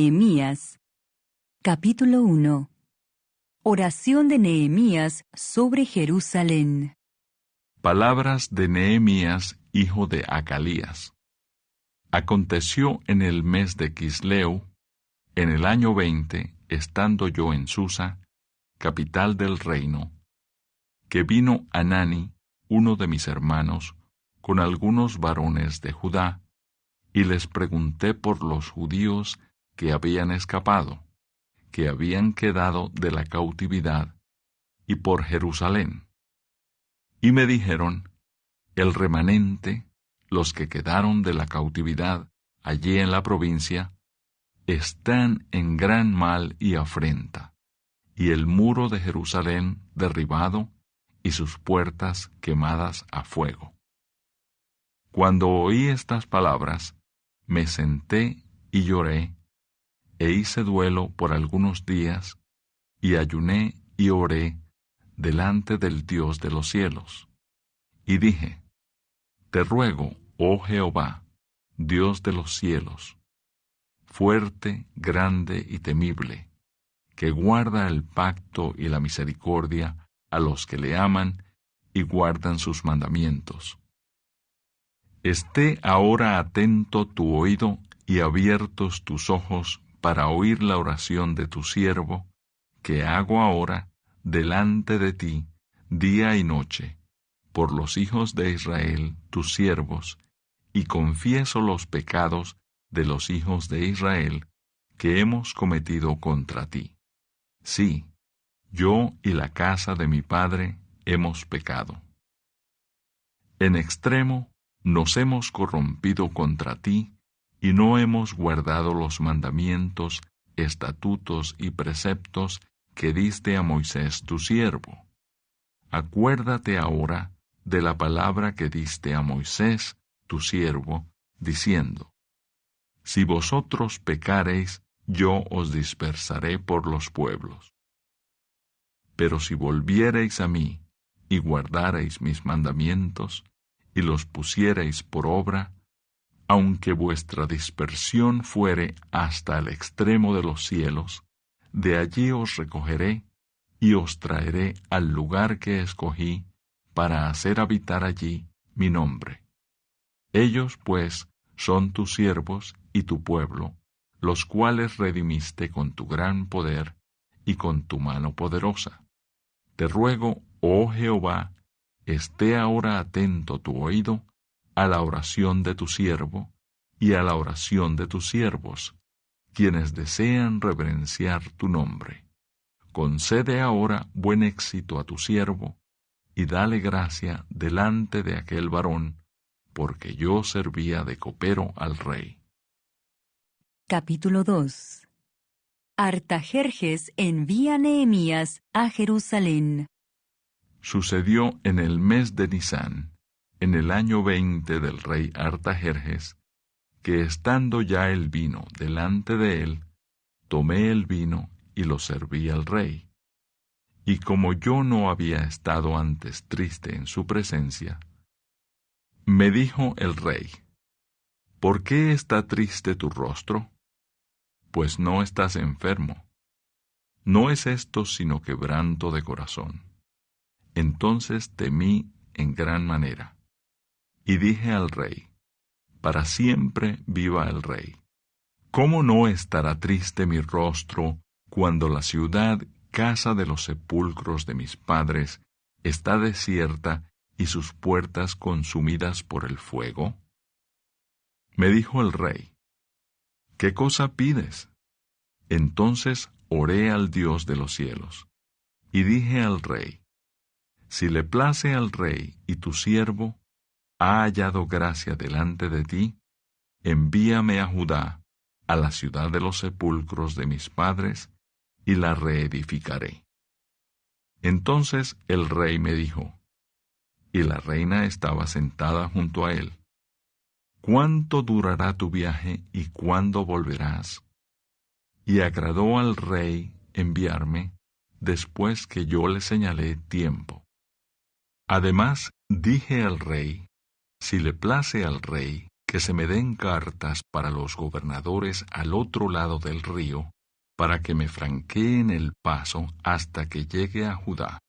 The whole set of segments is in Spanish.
Nehemías, capítulo 1. Oración de Nehemías sobre Jerusalén. Palabras de Nehemías, hijo de Hacalías. Aconteció en el mes de Quisleu, en el año 20, estando yo en Susa, capital del reino, que vino Hanani, uno de mis hermanos, con algunos varones de Judá, y les pregunté por los judíos que habían escapado, que habían quedado de la cautividad, y por Jerusalén. Y me dijeron, el remanente, los que quedaron de la cautividad allí en la provincia, están en gran mal y afrenta, y el muro de Jerusalén derribado, y sus puertas quemadas a fuego. Cuando oí estas palabras, me senté y lloré, e hice duelo por algunos días, y ayuné y oré delante del Dios de los cielos. Y dije, te ruego, oh Jehová, Dios de los cielos, fuerte, grande y temible, que guarda el pacto y la misericordia a los que le aman y guardan sus mandamientos. Esté ahora atento tu oído y abiertos tus ojos para oír la oración de tu siervo, que hago ahora delante de ti día y noche, por los hijos de Israel, tus siervos, y confieso los pecados de los hijos de Israel que hemos cometido contra ti. Sí, yo y la casa de mi padre hemos pecado. En extremo nos hemos corrompido contra ti, y no hemos guardado los mandamientos, estatutos y preceptos que diste a Moisés tu siervo. Acuérdate ahora de la palabra que diste a Moisés tu siervo, diciendo, si vosotros pecareis, yo os dispersaré por los pueblos. Pero si volviereis a mí, y guardareis mis mandamientos, y los pusiereis por obra, aunque vuestra dispersión fuere hasta el extremo de los cielos, de allí os recogeré, y os traeré al lugar que escogí, para hacer habitar allí mi nombre. Ellos, pues, son tus siervos y tu pueblo, los cuales redimiste con tu gran poder y con tu mano poderosa. Te ruego, oh Jehová, esté ahora atento tu oído a la oración de tu siervo y a la oración de tus siervos, quienes desean reverenciar tu nombre. Concede ahora buen éxito a tu siervo, y dale gracia delante de aquel varón, porque yo servía de copero al rey. Capítulo 2. Artajerjes envía a Nehemías a Jerusalén. Sucedió en el mes de Nisán, en el año 20 del rey Artajerjes, que estando ya el vino delante de él, tomé el vino y lo serví al rey. Y como yo no había estado antes triste en su presencia, me dijo el rey, ¿por qué está triste tu rostro? Pues no estás enfermo. No es esto sino quebranto de corazón. Entonces temí en gran manera, y dije al rey, para siempre viva el rey. ¿Cómo no estará triste mi rostro cuando la ciudad, casa de los sepulcros de mis padres, está desierta y sus puertas consumidas por el fuego? Me dijo el rey, ¿qué cosa pides? Entonces oré al Dios de los cielos, y dije al rey, si le place al rey y tu siervo ha hallado gracia delante de ti, envíame a Judá, a la ciudad de los sepulcros de mis padres, y la reedificaré. Entonces el rey me dijo, y la reina estaba sentada junto a él, ¿cuánto durará tu viaje y cuándo volverás? Y agradó al rey enviarme, después que yo le señalé tiempo. Además dije al rey, si le place al rey que se me den cartas para los gobernadores al otro lado del río, para que me franqueen el paso hasta que llegue a Judá,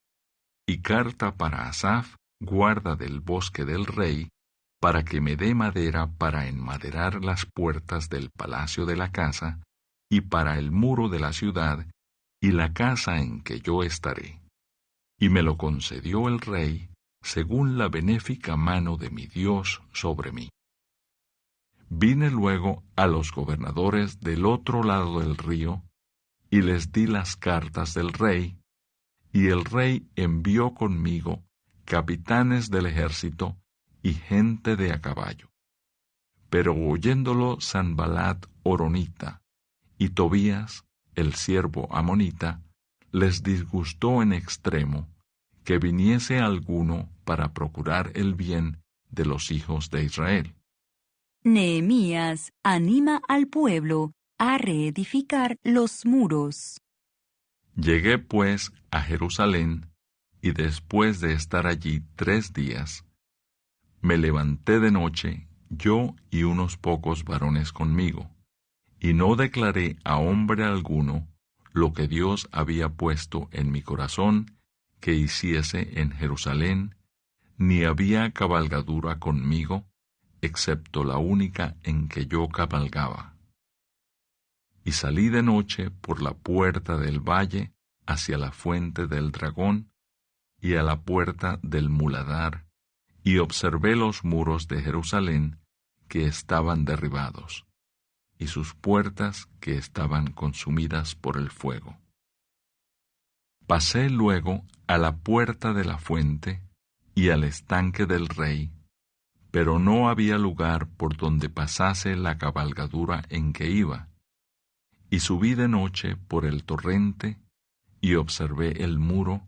y carta para Asaf, guarda del bosque del rey, para que me dé madera para enmaderar las puertas del palacio de la casa, y para el muro de la ciudad, y la casa en que yo estaré. Y me lo concedió el rey, según la benéfica mano de mi Dios sobre mí. Vine luego a los gobernadores del otro lado del río, y les di las cartas del rey, y el rey envió conmigo capitanes del ejército y gente de a caballo. Pero oyéndolo Sanballat horonita y Tobías, el siervo amonita, les disgustó en extremo que viniese alguno para procurar el bien de los hijos de Israel. Nehemías anima al pueblo a reedificar los muros. Llegué pues a Jerusalén, y después de estar allí 3 días, me levanté de noche, yo y unos pocos varones conmigo, y no declaré a hombre alguno lo que Dios había puesto en mi corazón que hiciese en Jerusalén, ni había cabalgadura conmigo, excepto la única en que yo cabalgaba. Y salí de noche por la puerta del valle hacia la fuente del dragón y a la puerta del muladar, y observé los muros de Jerusalén que estaban derribados, y sus puertas que estaban consumidas por el fuego. Pasé luego a la puerta de la fuente y al estanque del rey, pero no había lugar por donde pasase la cabalgadura en que iba, y subí de noche por el torrente, y observé el muro,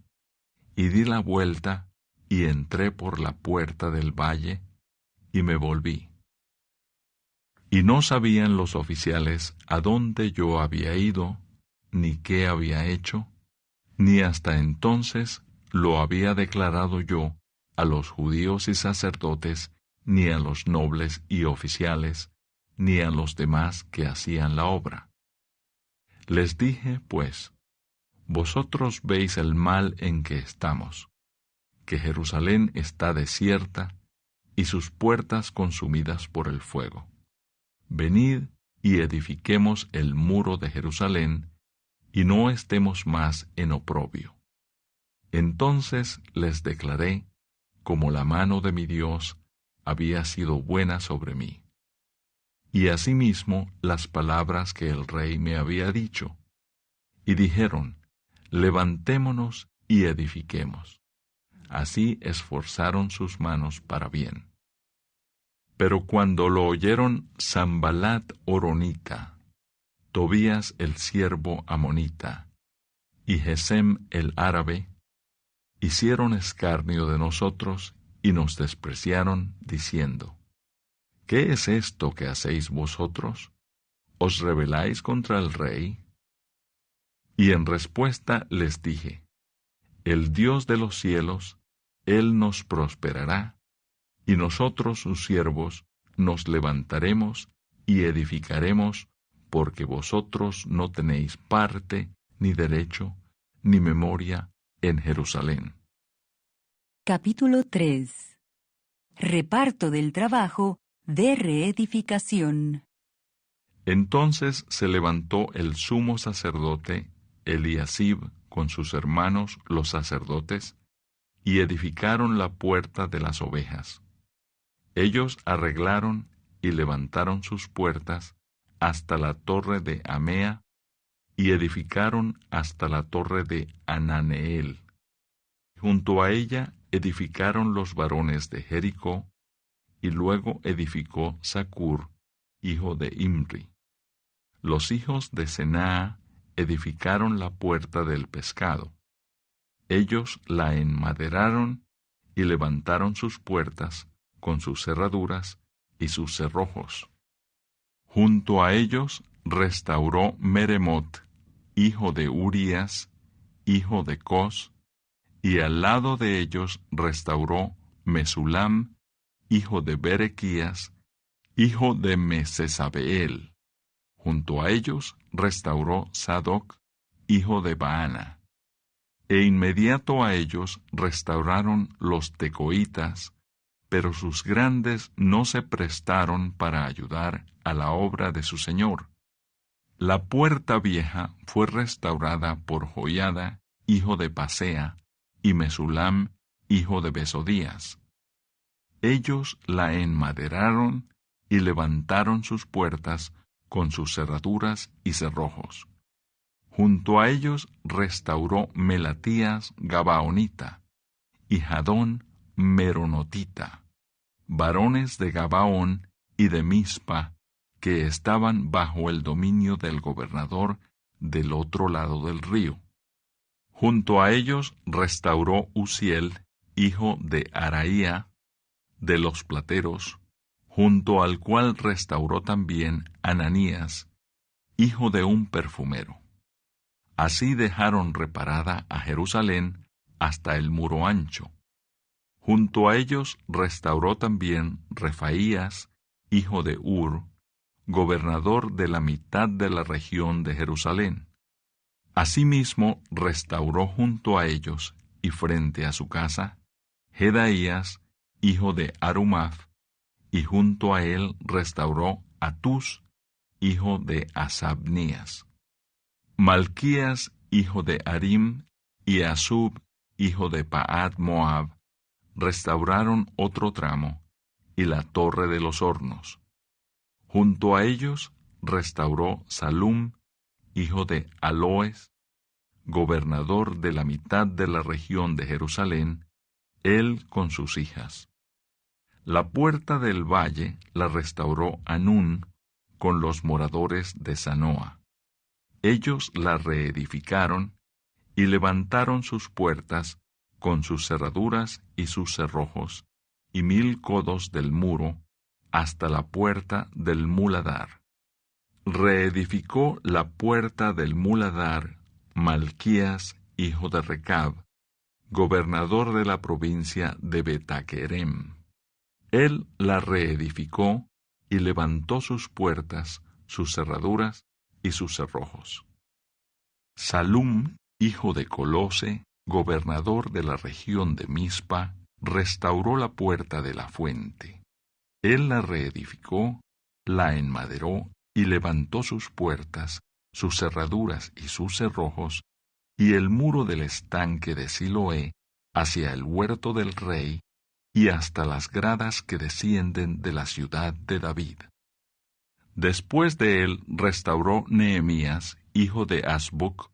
y di la vuelta, y entré por la puerta del valle, y me volví. Y no sabían los oficiales a dónde yo había ido, ni qué había hecho, ni hasta entonces lo había declarado yo a los judíos y sacerdotes, ni a los nobles y oficiales, ni a los demás que hacían la obra. Les dije, pues, vosotros veis el mal en que estamos, que Jerusalén está desierta y sus puertas consumidas por el fuego. Venid y edifiquemos el muro de Jerusalén, y no estemos más en oprobio. Entonces les declaré, como la mano de mi Dios había sido buena sobre mí. Y asimismo las palabras que el rey me había dicho. Y dijeron, levantémonos y edifiquemos. Así esforzaron sus manos para bien. Pero cuando lo oyeron Sanballat horonita, Tobías el siervo amonita, y Gesem el árabe, hicieron escarnio de nosotros y nos despreciaron, diciendo, ¿qué es esto que hacéis vosotros? ¿Os rebeláis contra el rey? Y en respuesta les dije, el Dios de los cielos, Él nos prosperará, y nosotros sus siervos nos levantaremos y edificaremos, porque vosotros no tenéis parte, ni derecho, ni memoria en Jerusalén. Capítulo 3. Reparto del trabajo de reedificación. Entonces se levantó el sumo sacerdote Eliasib con sus hermanos los sacerdotes, y edificaron la puerta de las ovejas. Ellos arreglaron y levantaron sus puertas hasta la torre de Amea, y edificaron hasta la torre de Ananeel. Junto a ella edificaron los varones de Jericó, y luego edificó Zacur, hijo de Imri. Los hijos de Senaa edificaron la puerta del pescado. Ellos la enmaderaron y levantaron sus puertas con sus cerraduras y sus cerrojos. Junto a ellos restauró Meremot, hijo de Urías, hijo de Cos, y al lado de ellos restauró Mesulam, hijo de Berequías, hijo de Mesesabeel. Junto a ellos restauró Sadoc, hijo de Baana. E inmediato a ellos restauraron los tecoitas, pero sus grandes no se prestaron para ayudar a la obra de su señor. La puerta vieja fue restaurada por Joiada, hijo de Pasea, y Mesulam, hijo de Besodías. Ellos la enmaderaron y levantaron sus puertas con sus cerraduras y cerrojos. Junto a ellos restauró Melatías Gabaonita y Jadón Meronotita, varones de Gabaón y de Mizpa, que estaban bajo el dominio del gobernador del otro lado del río. Junto a ellos restauró Uziel, hijo de Araía, de los plateros, junto al cual restauró también Ananías, hijo de un perfumero. Así dejaron reparada a Jerusalén hasta el muro ancho. Junto a ellos restauró también Refaías, hijo de Ur, gobernador de la mitad de la región de Jerusalén. Asimismo restauró junto a ellos y frente a su casa Jedaías, hijo de Arumaf, y junto a él restauró Atus, hijo de Asabnías. Malquías, hijo de Harim, y Asub, hijo de Paad Moab, restauraron otro tramo, y la torre de los hornos. Junto a ellos restauró Salum, hijo de Aloes, gobernador de la mitad de la región de Jerusalén, él con sus hijas. La puerta del valle la restauró Anún con los moradores de Zanoa. Ellos la reedificaron y levantaron sus puertas con sus cerraduras y sus cerrojos, y 1000 codos del muro, hasta la puerta del muladar. Reedificó la puerta del muladar Malquías, hijo de Recab, gobernador de la provincia de Betaquerem. Él la reedificó y levantó sus puertas, sus cerraduras y sus cerrojos. Salum, hijo de Colose, gobernador de la región de Mizpa, restauró la puerta de la fuente. Él la reedificó, la enmaderó y levantó sus puertas, sus cerraduras y sus cerrojos, y el muro del estanque de Siloé hacia el huerto del rey y hasta las gradas que descienden de la ciudad de David. Después de él restauró Nehemías, hijo de Asbuc,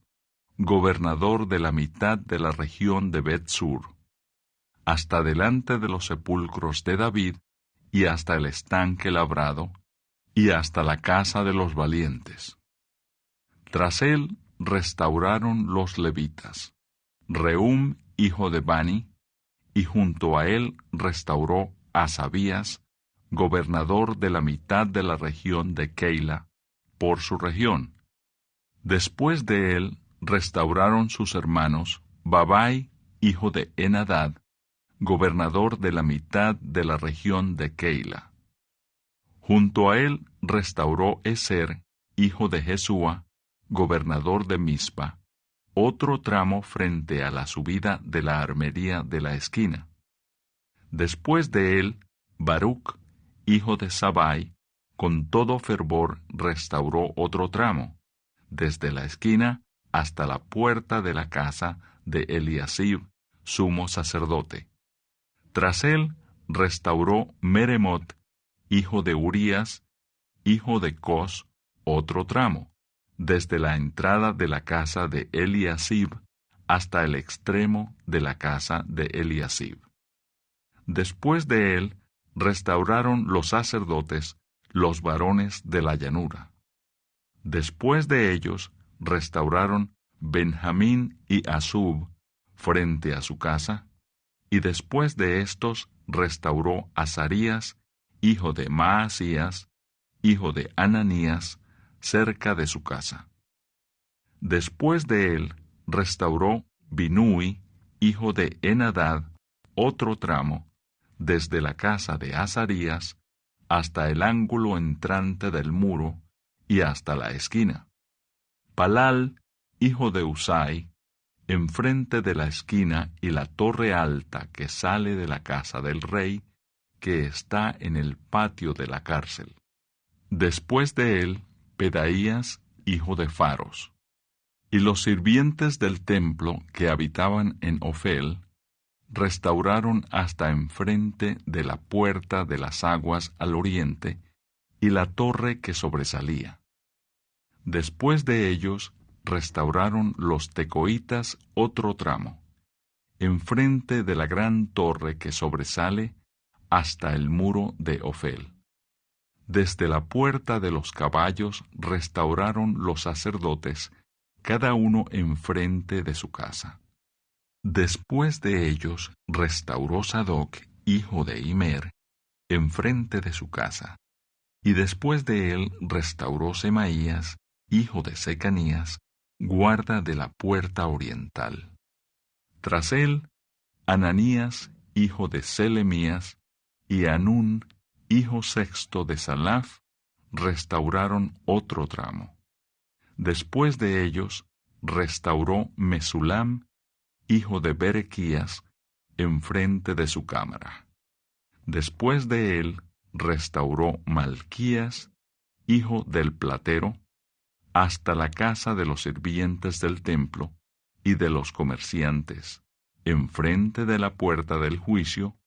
gobernador de la mitad de la región de Bet-sur, hasta delante de los sepulcros de David y hasta el estanque labrado, y hasta la casa de los valientes. Tras él restauraron los levitas, Rehum, hijo de Bani, y junto a él restauró Asabías, gobernador de la mitad de la región de Keila, por su región. Después de él restauraron sus hermanos Babai, hijo de Enadad, gobernador de la mitad de la región de Keila. Junto a él restauró Eser, hijo de Jesúa, gobernador de Mizpa, otro tramo frente a la subida de la armería de la esquina. Después de él, Baruc, hijo de Sabai, con todo fervor restauró otro tramo, desde la esquina hasta la puerta de la casa de Eliasib, sumo sacerdote. Tras él restauró Meremot, hijo de Urías, hijo de Cos, otro tramo, desde la entrada de la casa de Eliasib hasta el extremo de la casa de Eliasib. Después de él restauraron los sacerdotes, los varones de la llanura. Después de ellos restauraron Benjamín y Asub frente a su casa, y después de estos restauró Azarías, hijo de Maasías, hijo de Ananías, cerca de su casa. Después de él restauró Binui, hijo de Enadad, otro tramo, desde la casa de Azarías hasta el ángulo entrante del muro y hasta la esquina. Palal, hijo de Usai, enfrente de la esquina y la torre alta que sale de la casa del rey, que está en el patio de la cárcel. Después de él, Pedaías, hijo de Faros. Y los sirvientes del templo que habitaban en Ofel, restauraron hasta enfrente de la puerta de las aguas al oriente y la torre que sobresalía. Después de ellos, restauraron los tecoitas otro tramo, enfrente de la gran torre que sobresale hasta el muro de Ofel. Desde la puerta de los caballos restauraron los sacerdotes, cada uno enfrente de su casa. Después de ellos restauró Sadoc, hijo de Imer, enfrente de su casa, y después de él restauró Semaías, hijo de Secanías, guarda de la puerta oriental. Tras él, Ananías, hijo de Selemías, y Anún, hijo sexto de Salaf, restauraron otro tramo. Después de ellos, restauró Mesulam, hijo de Berequías, enfrente de su cámara. Después de él, restauró Malquías, hijo del platero, hasta la casa de los sirvientes del templo y de los comerciantes, enfrente de la puerta del juicio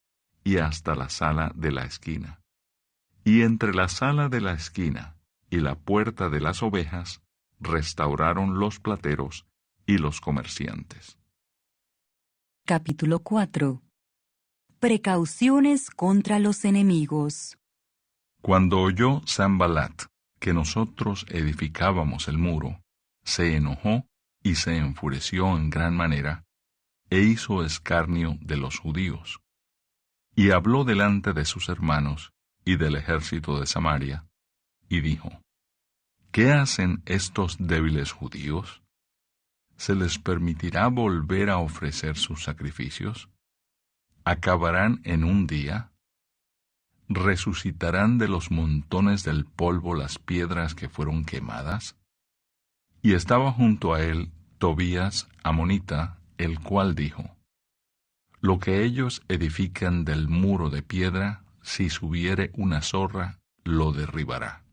y hasta la sala de la esquina. Y entre la sala de la esquina y la puerta de las ovejas, restauraron los plateros y los comerciantes. Capítulo 4. Precauciones contra los enemigos. Cuando oyó Sanbalat que nosotros edificábamos el muro, se enojó y se enfureció en gran manera, e hizo escarnio de los judíos. Y habló delante de sus hermanos y del ejército de Samaria, y dijo: ¿Qué hacen estos débiles judíos? ¿Se les permitirá volver a ofrecer sus sacrificios? ¿Acabarán en un día? ¿Resucitarán de los montones del polvo las piedras que fueron quemadas? Y estaba junto a él Tobías amonita, el cual dijo: Lo que ellos edifican del muro de piedra, si subiere una zorra, lo derribará.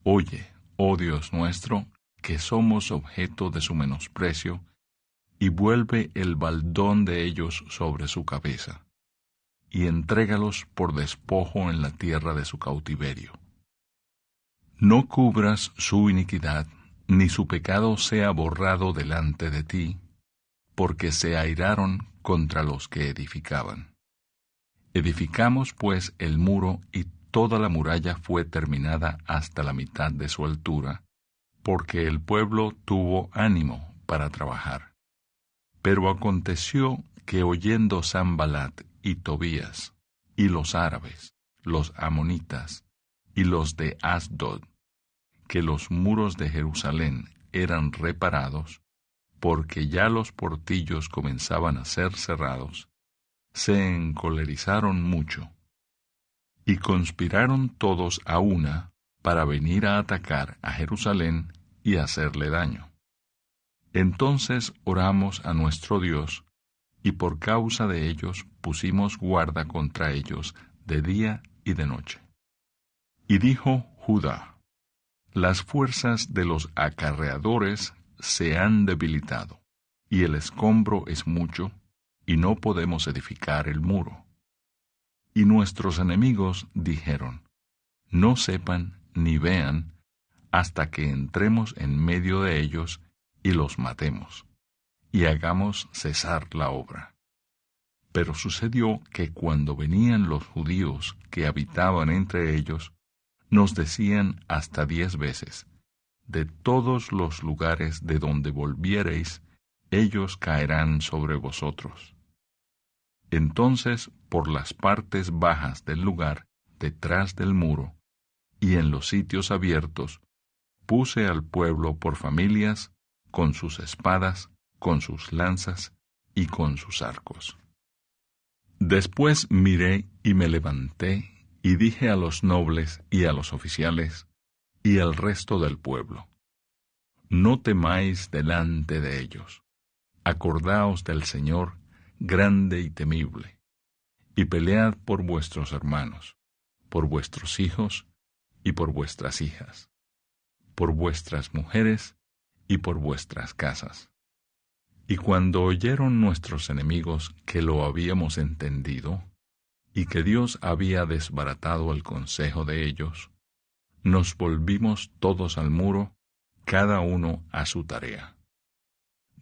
Oye, oh Dios nuestro, que somos objeto de su menosprecio, y vuelve el baldón de ellos sobre su cabeza, y entrégalos por despojo en la tierra de su cautiverio. No cubras su iniquidad, ni su pecado sea borrado delante de ti, porque se airaron contra los que edificaban. Edificamos pues el muro, y toda la muralla fue terminada hasta la mitad de su altura, porque el pueblo tuvo ánimo para trabajar. Pero aconteció que oyendo Sanbalat y Tobías, y los árabes, los amonitas, y los de Asdod, que los muros de Jerusalén eran reparados, porque ya los portillos comenzaban a ser cerrados, se encolerizaron mucho, y conspiraron todos a una para venir a atacar a Jerusalén y hacerle daño. Entonces oramos a nuestro Dios, y por causa de ellos pusimos guarda contra ellos de día y de noche. Y dijo Judá: Las fuerzas de los acarreadores se han debilitado, y el escombro es mucho, y no podemos edificar el muro. Y nuestros enemigos dijeron: No sepan ni vean hasta que entremos en medio de ellos y los matemos, y hagamos cesar la obra. Pero sucedió que cuando venían los judíos que habitaban entre ellos, nos decían hasta 10 veces: De todos los lugares de donde volviereis, ellos caerán sobre vosotros. Entonces, por las partes bajas del lugar, detrás del muro, y en los sitios abiertos, puse al pueblo por familias, con sus espadas, con sus lanzas y con sus arcos. Después miré y me levanté, Y dije a los nobles y a los oficiales y al resto del pueblo: No temáis delante de ellos. Acordaos del Señor, grande y temible, y pelead por vuestros hermanos, por vuestros hijos y por vuestras hijas, por vuestras mujeres y por vuestras casas. Y cuando oyeron nuestros enemigos que lo habíamos entendido, y que Dios había desbaratado el consejo de ellos, nos volvimos todos al muro, cada uno a su tarea.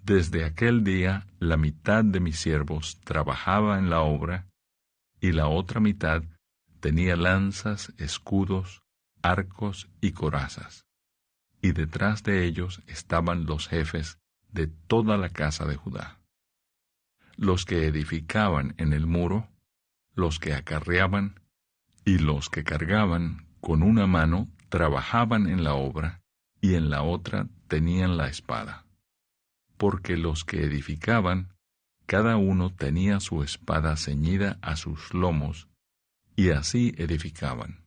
Desde aquel día la mitad de mis siervos trabajaba en la obra, y la otra mitad tenía lanzas, escudos, arcos y corazas, y detrás de ellos estaban los jefes de toda la casa de Judá. Los que edificaban en el muro, los que acarreaban y los que cargaban con una mano trabajaban en la obra, y en la otra tenían la espada. Porque los que edificaban, cada uno tenía su espada ceñida a sus lomos, y así edificaban.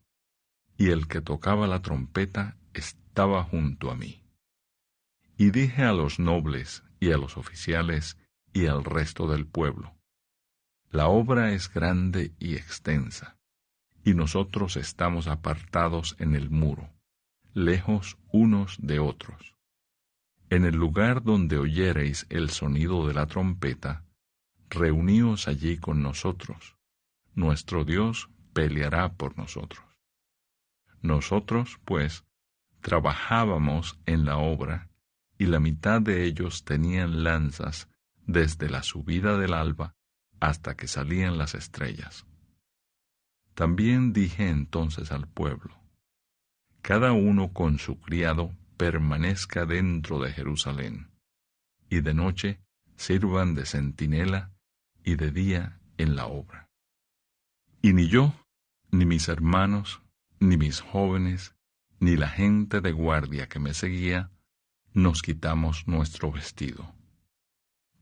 Y el que tocaba la trompeta estaba junto a mí. Y dije a los nobles y a los oficiales y al resto del pueblo: La obra es grande y extensa, y nosotros estamos apartados en el muro, lejos unos de otros. En el lugar donde oyereis el sonido de la trompeta, reuníos allí con nosotros. Nuestro Dios peleará por nosotros. Nosotros, pues, trabajábamos en la obra, y la mitad de ellos tenían lanzas desde la subida del alba hasta que salían las estrellas. También dije entonces al pueblo: Cada uno con su criado permanezca dentro de Jerusalén, y de noche sirvan de centinela, y de día en la obra. Y ni yo, ni mis hermanos, ni mis jóvenes, ni la gente de guardia que me seguía, nos quitamos nuestro vestido.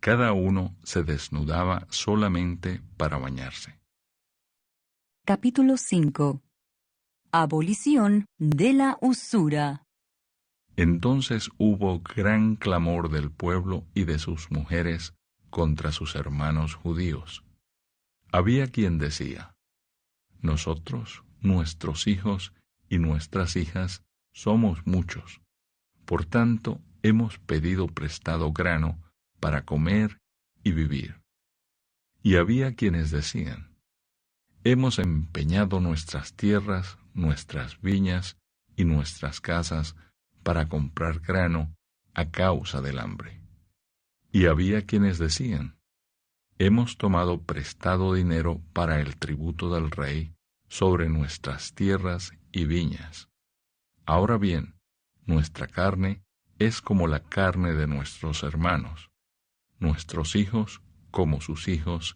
Cada uno se desnudaba solamente para bañarse. Capítulo 5. Abolición de la usura. Entonces hubo gran clamor del pueblo y de sus mujeres contra sus hermanos judíos. Había quien decía: Nosotros, nuestros hijos y nuestras hijas, somos muchos. Por tanto, hemos pedido prestado grano para comer y vivir. Y había quienes decían: Hemos empeñado nuestras tierras, nuestras viñas y nuestras casas para comprar grano a causa del hambre. Y había quienes decían: Hemos tomado prestado dinero para el tributo del rey sobre nuestras tierras y viñas. Ahora bien, nuestra carne es como la carne de nuestros hermanos, nuestros hijos como sus hijos,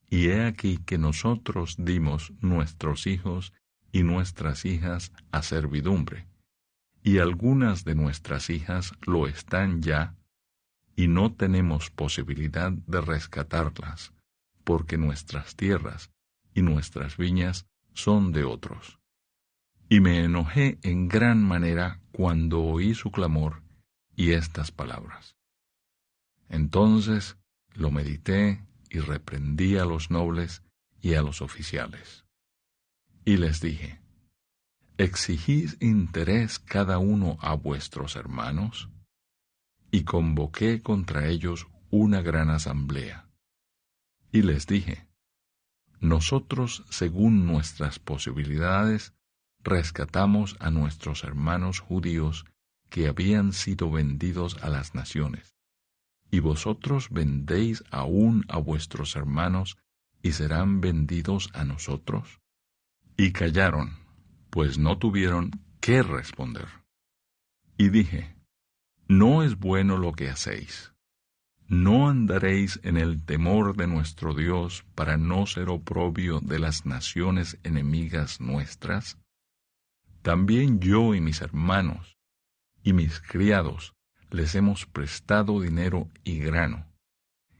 y he aquí que nosotros dimos nuestros hijos y nuestras hijas a servidumbre, y algunas de nuestras hijas lo están ya, y no tenemos posibilidad de rescatarlas, porque nuestras tierras y nuestras viñas son de otros. Y me enojé en gran manera cuando oí su clamor y estas palabras. Entonces lo medité y reprendí a los nobles y a los oficiales. Y les dije: ¿Exigís interés cada uno a vuestros hermanos? Y convoqué contra ellos una gran asamblea. Y les dije: Nosotros, según nuestras posibilidades, rescatamos a nuestros hermanos judíos que habían sido vendidos a las naciones. Y vosotros vendéis aún a vuestros hermanos, y serán vendidos a nosotros. Y callaron, pues no tuvieron qué responder. Y dije: No es bueno lo que hacéis. ¿No andaréis en el temor de nuestro Dios para no ser oprobio de las naciones enemigas nuestras? También yo y mis hermanos y mis criados les hemos prestado dinero y grano.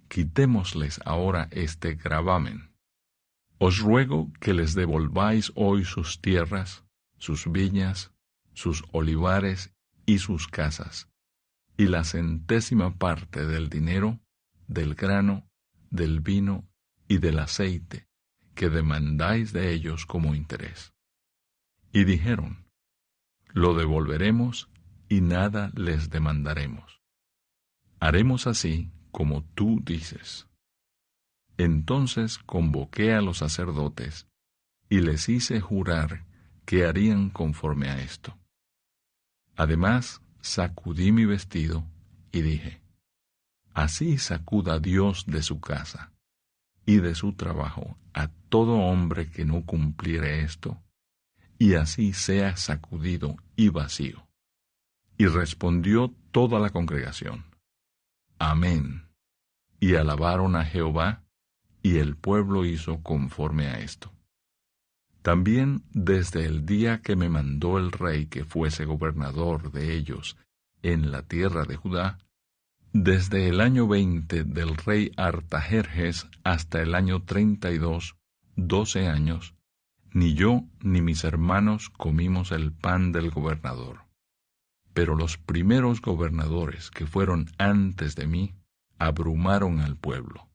Quitémosles ahora este gravamen. Os ruego que les devolváis hoy sus tierras, sus viñas, sus olivares y sus casas, y la 100ª parte del dinero, del grano, del vino y del aceite, que demandáis de ellos como interés. Y dijeron, lo devolveremos y nada les demandaremos. Haremos así como tú dices. Entonces convoqué a los sacerdotes y les hice jurar que harían conforme a esto. Además, sacudí mi vestido y dije, así sacuda Dios de su casa y de su trabajo a todo hombre que no cumpliere esto, y así sea sacudido y vacío. Y respondió toda la congregación, Amén. Y alabaron a Jehová, y el pueblo hizo conforme a esto. También desde el día que me mandó el rey que fuese gobernador de ellos en la tierra de Judá, desde el año 20 del rey Artajerjes hasta el año 32, 12 años, ni yo ni mis hermanos comimos el pan del gobernador. Pero los primeros gobernadores que fueron antes de mí abrumaron al pueblo,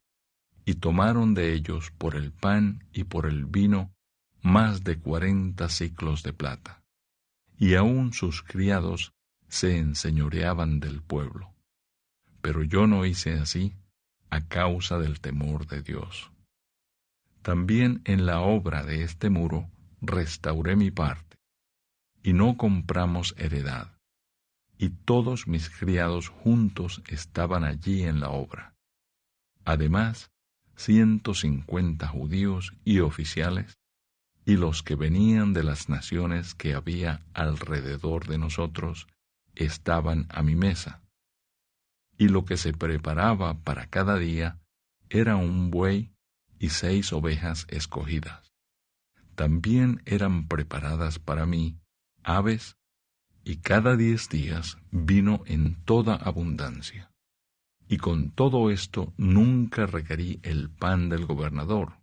y tomaron de ellos por el pan y por el vino más de 40 siclos de plata, y aun sus criados se enseñoreaban del pueblo. Pero yo no hice así a causa del temor de Dios. También en la obra de este muro restauré mi parte, y no compramos heredad, y todos mis criados juntos estaban allí en la obra. Además, 150 judíos y oficiales, y los que venían de las naciones que había alrededor de nosotros, estaban a mi mesa. Y lo que se preparaba para cada día era un buey y 6 ovejas escogidas. También eran preparadas para mí aves, y cada 10 días vino en toda abundancia. Y con todo esto nunca requerí el pan del gobernador,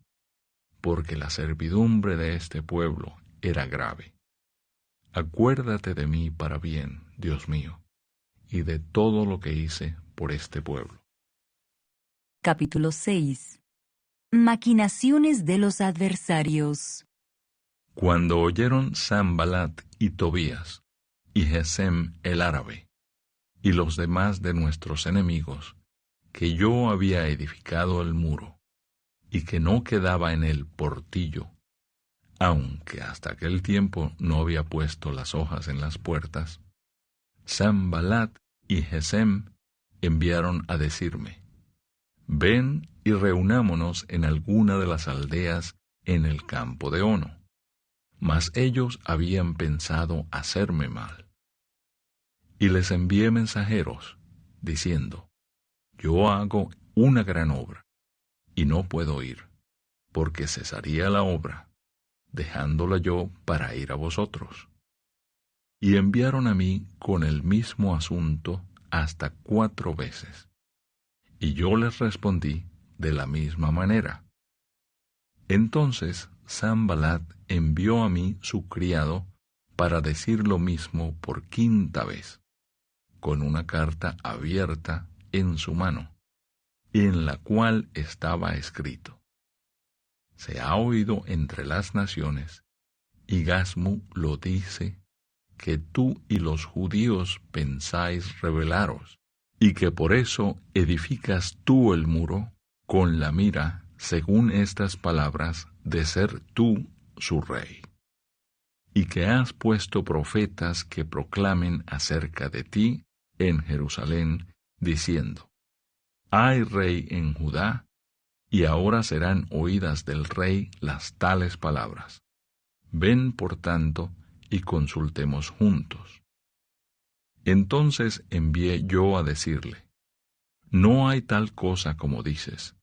porque la servidumbre de este pueblo era grave. Acuérdate de mí para bien, Dios mío, y de todo lo que hice por este pueblo. Capítulo 6. Maquinaciones de los adversarios. Cuando oyeron Sanballat y Tobías, y Gesem el árabe, y los demás de nuestros enemigos, que yo había edificado el muro, y que no quedaba en él portillo, aunque hasta aquel tiempo no había puesto las hojas en las puertas, Sanballat y Gesem enviaron a decirme, ven y reunámonos en alguna de las aldeas en el campo de Ono. Mas ellos habían pensado hacerme mal. Y les envié mensajeros, diciendo, yo hago una gran obra, y no puedo ir, porque cesaría la obra, dejándola yo para ir a vosotros. Y enviaron a mí con el mismo asunto hasta 4 veces. Y yo les respondí de la misma manera. Entonces Sanballat envió a mí su criado para decir lo mismo por 5ª vez, con una carta abierta en su mano, en la cual estaba escrito: se ha oído entre las naciones, y Gasmu lo dice, que tú y los judíos pensáis rebelaros, y que por eso edificas tú el muro, con la mira, según estas palabras, de ser tú su rey, y que has puesto profetas que proclamen acerca de ti en Jerusalén, diciendo, hay rey en Judá, y ahora serán oídas del rey las tales palabras. Ven, por tanto, y consultemos juntos. Entonces envié yo a decirle, no hay tal cosa como dices,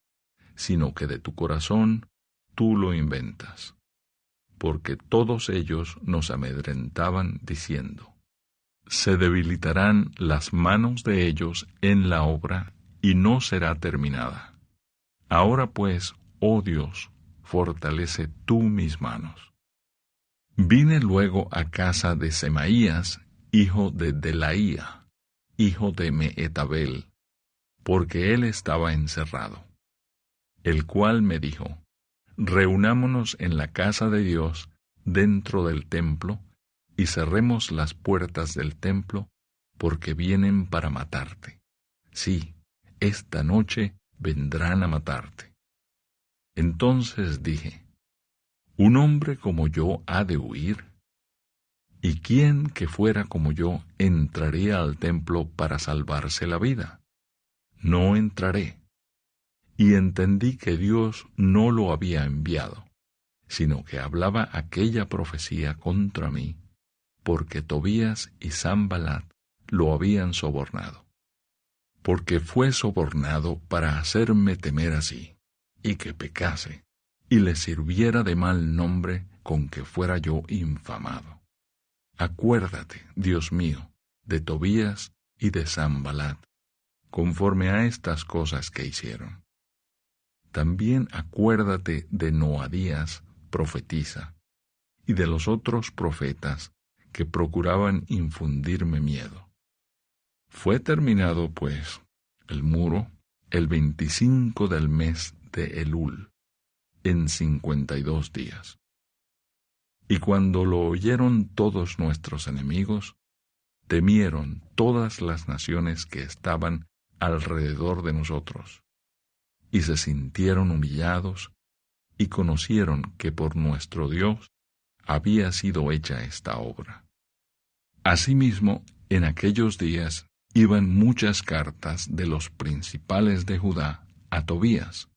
sino que de tu corazón tú lo inventas. Porque todos ellos nos amedrentaban diciendo, se debilitarán las manos de ellos en la obra y no será terminada. Ahora pues, oh Dios, fortalece tú mis manos. Vine luego a casa de Semaías, hijo de Delaía, hijo de Mehetabel, porque él estaba encerrado, el cual me dijo: reunámonos en la casa de Dios dentro del templo, y cerremos las puertas del templo, porque vienen para matarte. Sí, esta noche vendrán a matarte. Entonces dije: ¿un hombre como yo ha de huir? ¿Y quién que fuera como yo entraría al templo para salvarse la vida? No entraré. Y entendí que Dios no lo había enviado, sino que hablaba aquella profecía contra mí, porque Tobías y Sanballat lo habían sobornado. Porque fue sobornado para hacerme temer así, y que pecase, y le sirviera de mal nombre con que fuera yo infamado. Acuérdate, Dios mío, de Tobías y de Sanballat, conforme a estas cosas que hicieron. También acuérdate de Noadías, profetisa, y de los otros profetas que procuraban infundirme miedo. Fue terminado, pues, el muro el 25 del mes de Elul, en 52 días. Y cuando lo oyeron todos nuestros enemigos, temieron todas las naciones que estaban alrededor de nosotros, y se sintieron humillados, y conocieron que por nuestro Dios había sido hecha esta obra. Asimismo, en aquellos días iban muchas cartas de los principales de Judá a Tobías,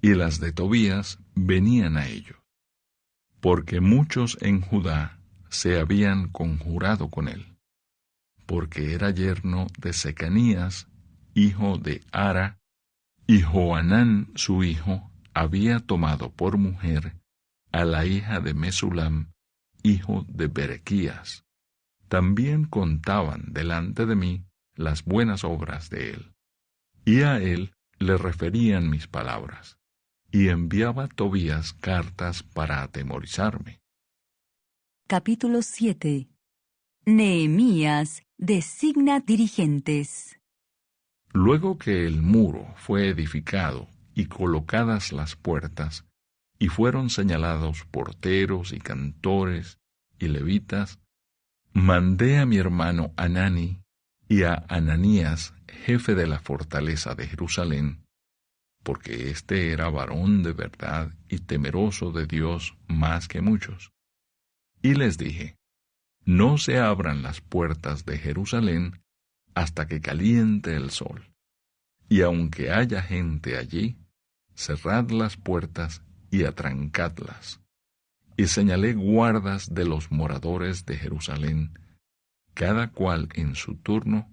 y las de Tobías venían a ellos, porque muchos en Judá se habían conjurado con él, porque era yerno de Secanías, hijo de Ara, y Johanán su hijo había tomado por mujer a la hija de Mesulam, hijo de Berequías. También contaban delante de mí las buenas obras de él, y a él le referían mis palabras, y enviaba Tobías cartas para atemorizarme. Capítulo 7. Nehemías designa dirigentes. Luego que el muro fue edificado y colocadas las puertas, y fueron señalados porteros y cantores y levitas, mandé a mi hermano Hanani y a Ananías, jefe de la fortaleza de Jerusalén, porque éste era varón de verdad y temeroso de Dios más que muchos. Y les dije: no se abran las puertas de Jerusalén hasta que caliente el sol, y aunque haya gente allí, cerrad las puertas y atrancadlas. Y señalé guardas de los moradores de Jerusalén, cada cual en su turno,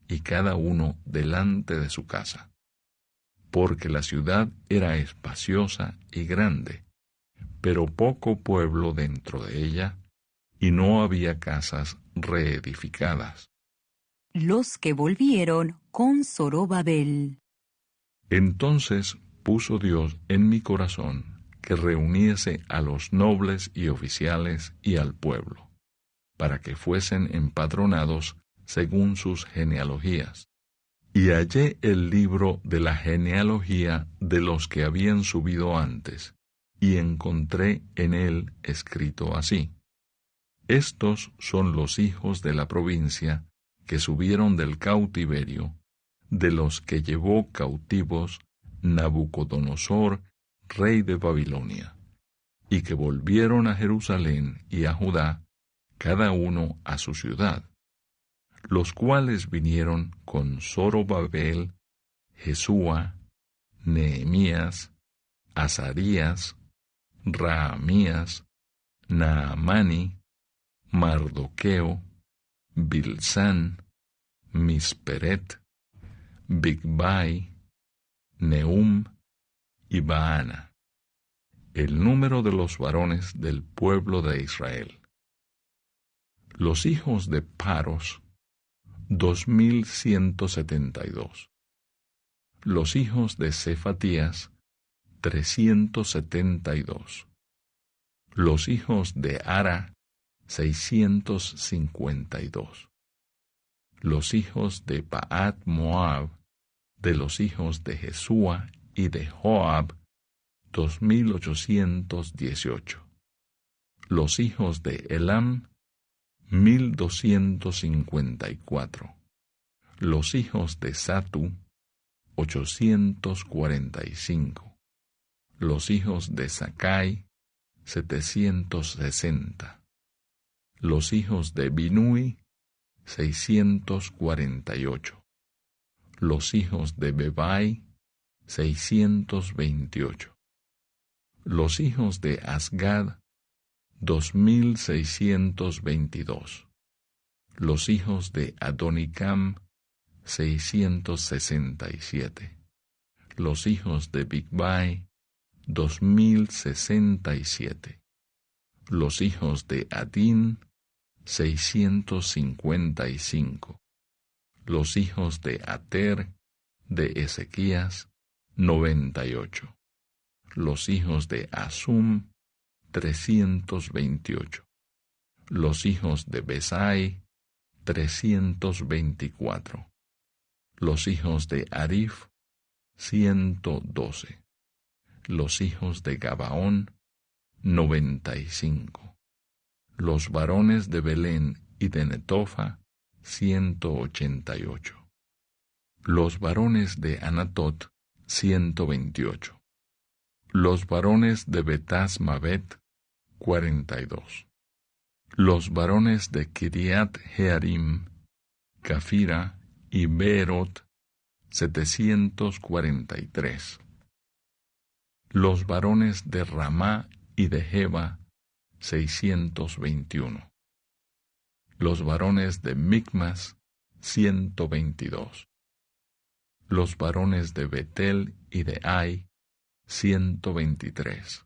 y cada uno delante de su casa, porque la ciudad era espaciosa y grande, pero poco pueblo dentro de ella, y no había casas reedificadas. Los que volvieron con Zorobabel. Entonces puso Dios en mi corazón que reuniese a los nobles y oficiales y al pueblo, para que fuesen empadronados según sus genealogías. Y hallé el libro de la genealogía de los que habían subido antes, y encontré en él escrito así: estos son los hijos de la provincia que subieron del cautiverio, de los que llevó cautivos Nabucodonosor, rey de Babilonia, y que volvieron a Jerusalén y a Judá, cada uno a su ciudad, los cuales vinieron con Zorobabel, Jesúa, Nehemías, Azarías, Raamías, Naamani, Mardoqueo, Bilsán, Misperet, Bigbai, Nehum y Baana, el número de los varones del pueblo de Israel. Los hijos de Paros, 2172. Los hijos de Cefatías, 372. Los hijos de Ara, 652. Los hijos de Pahat Moab, de los hijos de Jesúa y de Joab, 2818. Los hijos de Elam, 1254. Los hijos de Satu, 845. Los hijos de Sakai, 760. Los hijos de Binui, 648. Los hijos de Bebai, 628. Los hijos de Asgad, 2622. Los hijos de Adonicam, 667. Los hijos de Bigvai, 2067. Los hijos de Adín, 655. Los hijos de Ater, de Ezequías, 98. Los hijos de Asum, 328. Los hijos de Besai, 324. Los hijos de Arif, 112. Los hijos de Gabaón, 95. Los varones de Belén y de Netofa, 188. Los varones de Anatot, 128. Los varones de Betas Mabet, 42. Los varones de Kiriat Jearim, Cafira y Beerot, 743. Los varones de Ramá y de Jeba, 621. Los varones de Micmas, 122. Los varones de Betel y de Ai, 123.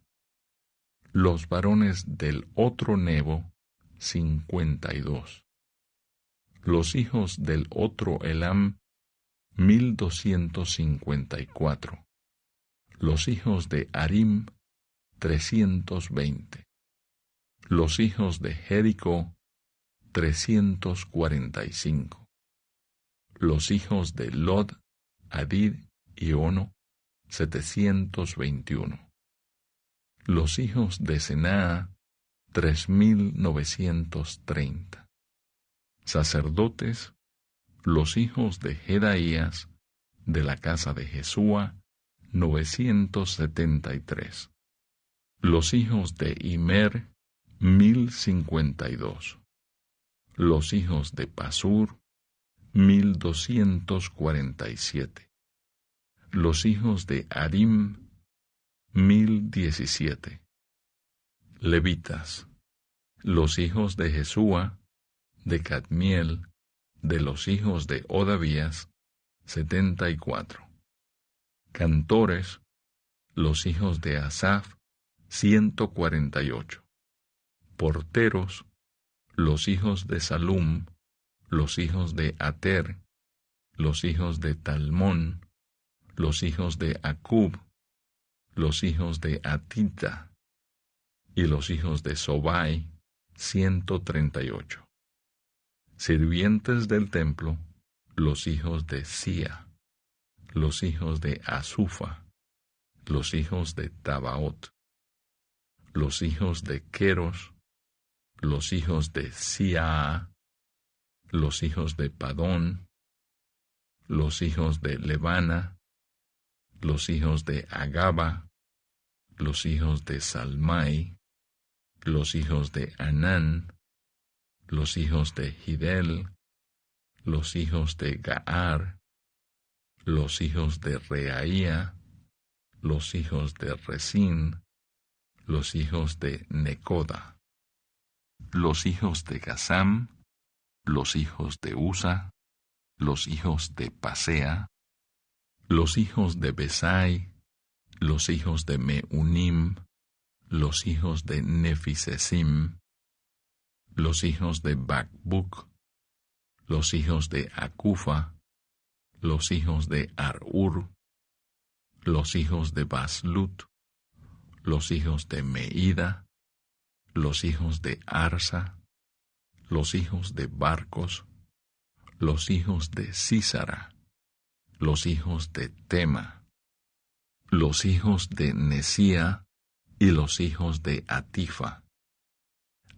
Los varones del otro Nebo, 52. Los hijos del otro Elam, 1254. Los hijos de Arim, 320. Los hijos de Jericó, 345. Los hijos de Lod, Hadid y Ono, 721. Los hijos de Senaa, 3930. Sacerdotes, los hijos de Jedaías, de la casa de Jesúa, 973. Los hijos de Imer, 1052. Los hijos de Pasur, 1247. Los hijos de Arim, 1017. Levitas, los hijos de Jesúa, de Cadmiel, de los hijos de Odavías, 74. Cantores, los hijos de Asaf, 148. Porteros, los hijos de Salum, los hijos de Ater, los hijos de Talmón, los hijos de Acub, los hijos de Atita, y los hijos de Sobai, 138. Sirvientes del templo, los hijos de Sia, los hijos de Asufa, los hijos de Tabaot, los hijos de Queros, los hijos de Siaa, los hijos de Padón, los hijos de Levana, los hijos de Agaba, los hijos de Salmai, los hijos de Anán, los hijos de Gidel, los hijos de Gaar, los hijos de Reaía, los hijos de Resín, los hijos de Necoda, los hijos de Gazam, los hijos de Usa, los hijos de Pasea, los hijos de Besai, los hijos de Meunim, los hijos de Nefisesim, los hijos de Bacbuc, los hijos de Acufa, los hijos de Arur, los hijos de Baslut, los hijos de Meida, los hijos de Arsa, los hijos de Barcos, los hijos de Sísara, los hijos de Tema, los hijos de Nesía y los hijos de Atifa,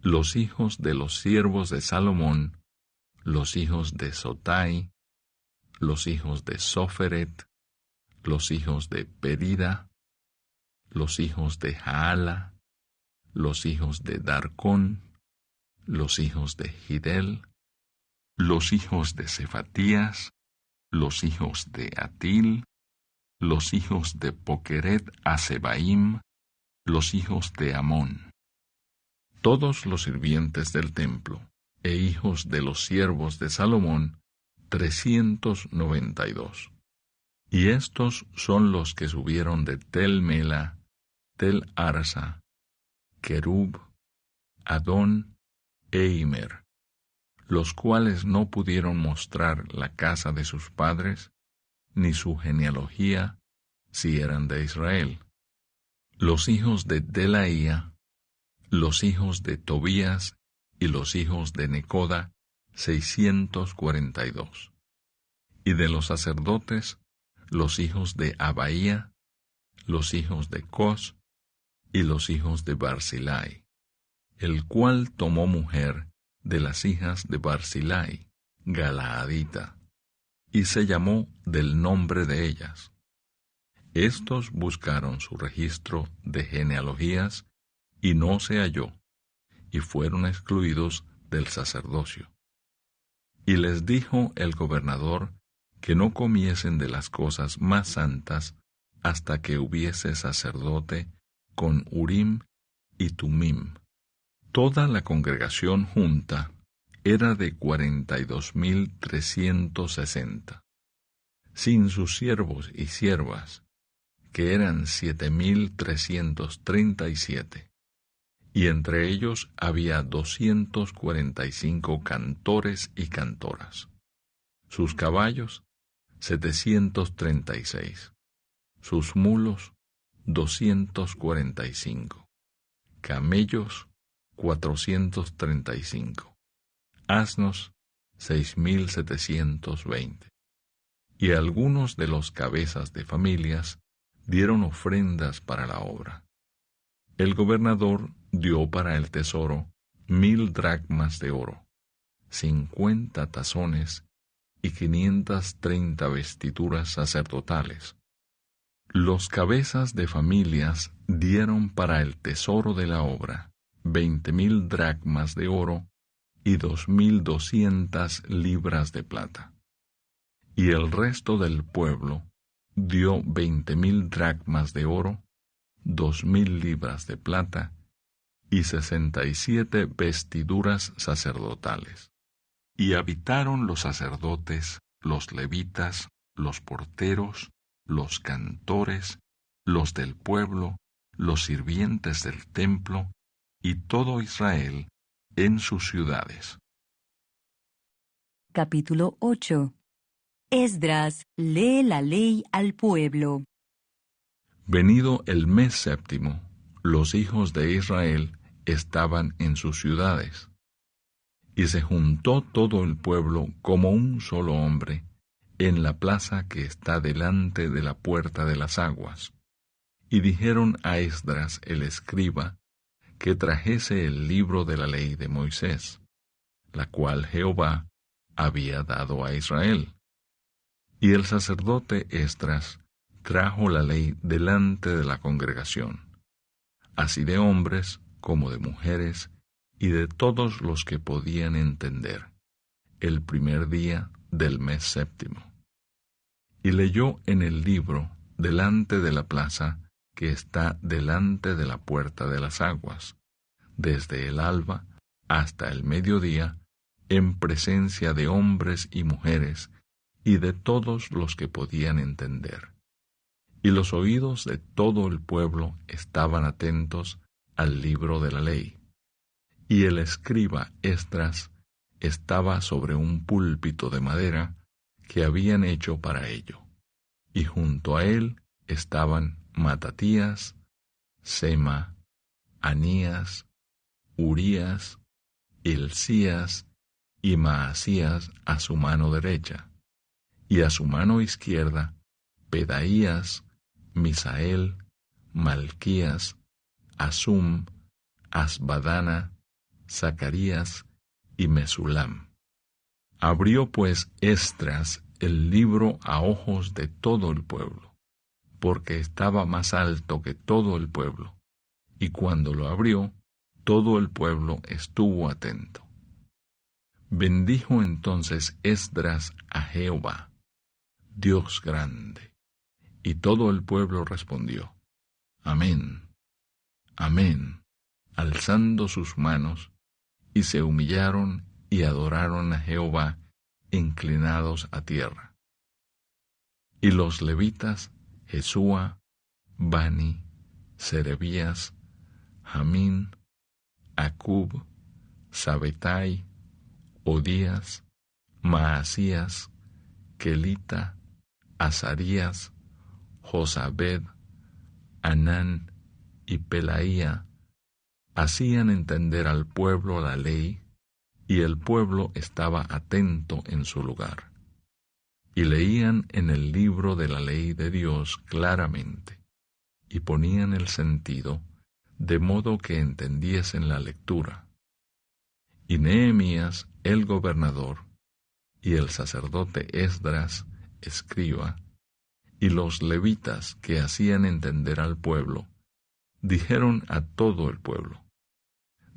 los hijos de los siervos de Salomón, los hijos de Sotai, los hijos de Soferet, los hijos de Perida, los hijos de Jaala, los hijos de Darcón, los hijos de Gidel, los hijos de Cefatías, los hijos de Atil, los hijos de Poqueret Asebaim, los hijos de Amón. Todos los sirvientes del templo e hijos de los siervos de Salomón, 392. Y estos son los que subieron de Tel Mela, Tel Arsa, Querub, Adón e Imer, los cuales no pudieron mostrar la casa de sus padres, ni su genealogía, si eran de Israel. Los hijos de Delaía, los hijos de Tobías y los hijos de Necoda, 642. Y de los sacerdotes, los hijos de Abaía, los hijos de Cos y los hijos de Barzilai, el cual tomó mujer de las hijas de Barzilai, Galaadita, y se llamó del nombre de ellas. Estos buscaron su registro de genealogías y no se halló, y fueron excluidos del sacerdocio. Y les dijo el gobernador que no comiesen de las cosas más santas hasta que hubiese sacerdote con Urim y Tumim. Toda la congregación junta era de 42,360, sin sus siervos y siervas, que eran 7,337, y entre ellos había 245 cantores y cantoras. Sus caballos, 736, sus mulos, 245, camellos, 435, asnos, 6,720. Y algunos de los cabezas de familias dieron ofrendas para la obra. El gobernador dio para el tesoro 1,000 dracmas de oro, 50 tazones y 530 vestiduras sacerdotales. Los cabezas de familias dieron para el tesoro de la obra 20,000 dracmas de oro y 2,200 libras de plata. Y el resto del pueblo dio 20,000 dracmas de oro, 2,000 libras de plata y 67 vestiduras sacerdotales. Y habitaron los sacerdotes, los levitas, los porteros, los cantores, los del pueblo, los sirvientes del templo, y todo Israel en sus ciudades. Capítulo 8. Esdras lee la ley al pueblo. Venido el mes séptimo, los hijos de Israel estaban en sus ciudades. Y se juntó todo el pueblo como un solo hombre en la plaza que está delante de la puerta de las aguas. Y dijeron a Esdras el escriba que trajese el libro de la ley de Moisés, la cual Jehová había dado a Israel. Y el sacerdote Esdras trajo la ley delante de la congregación, así de hombres como de mujeres, y de todos los que podían entender, el primer día del mes séptimo. Y leyó en el libro delante de la plaza que está delante de la puerta de las aguas, desde el alba hasta el mediodía, en presencia de hombres y mujeres, y de todos los que podían entender. Y los oídos de todo el pueblo estaban atentos al libro de la ley. Y el escriba Esdras estaba sobre un púlpito de madera que habían hecho para ello, y junto a él estaban Matatías, Sema, Anías, Urías, Hilcías y Maasías a su mano derecha, y a su mano izquierda Pedaías, Misael, Malquías, Asum, Asbadana, Zacarías y Mesulam. Abrió pues Esdras el libro a ojos de todo el pueblo, porque estaba más alto que todo el pueblo, y cuando lo abrió, todo el pueblo estuvo atento. Bendijo entonces Esdras a Jehová, Dios grande, y todo el pueblo respondió, Amén, Amén, alzando sus manos, y se humillaron y adoraron a Jehová, inclinados a tierra. Y los levitas, Jesúa, Bani, Serebías, Jamín, Acub, Sabetai, Odías, Maasías, Kelita, Azarías, Josabed, Anán y Pelaía, hacían entender al pueblo la ley, y el pueblo estaba atento en su lugar. Y leían en el libro de la ley de Dios claramente, y ponían el sentido, de modo que entendiesen la lectura. Y Nehemías, el gobernador, y el sacerdote Esdras, escriba, y los levitas que hacían entender al pueblo, dijeron a todo el pueblo,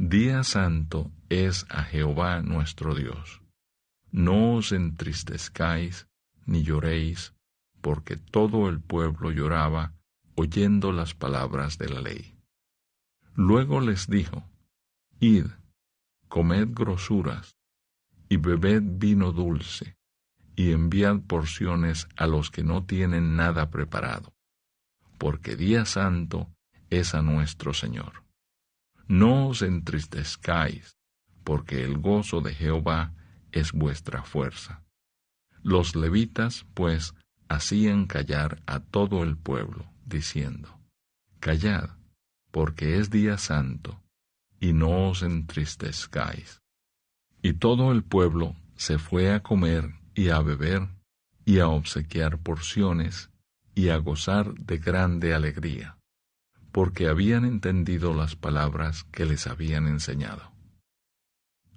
Día santo es a Jehová nuestro Dios. No os entristezcáis ni lloréis, porque todo el pueblo lloraba oyendo las palabras de la ley. Luego les dijo, Id, comed grosuras, y bebed vino dulce, y enviad porciones a los que no tienen nada preparado, porque día santo es a nuestro Señor. No os entristezcáis, porque el gozo de Jehová es vuestra fuerza. Los levitas, pues, hacían callar a todo el pueblo, diciendo, Callad, porque es día santo, y no os entristezcáis. Y todo el pueblo se fue a comer y a beber, y a obsequiar porciones, y a gozar de grande alegría, porque habían entendido las palabras que les habían enseñado.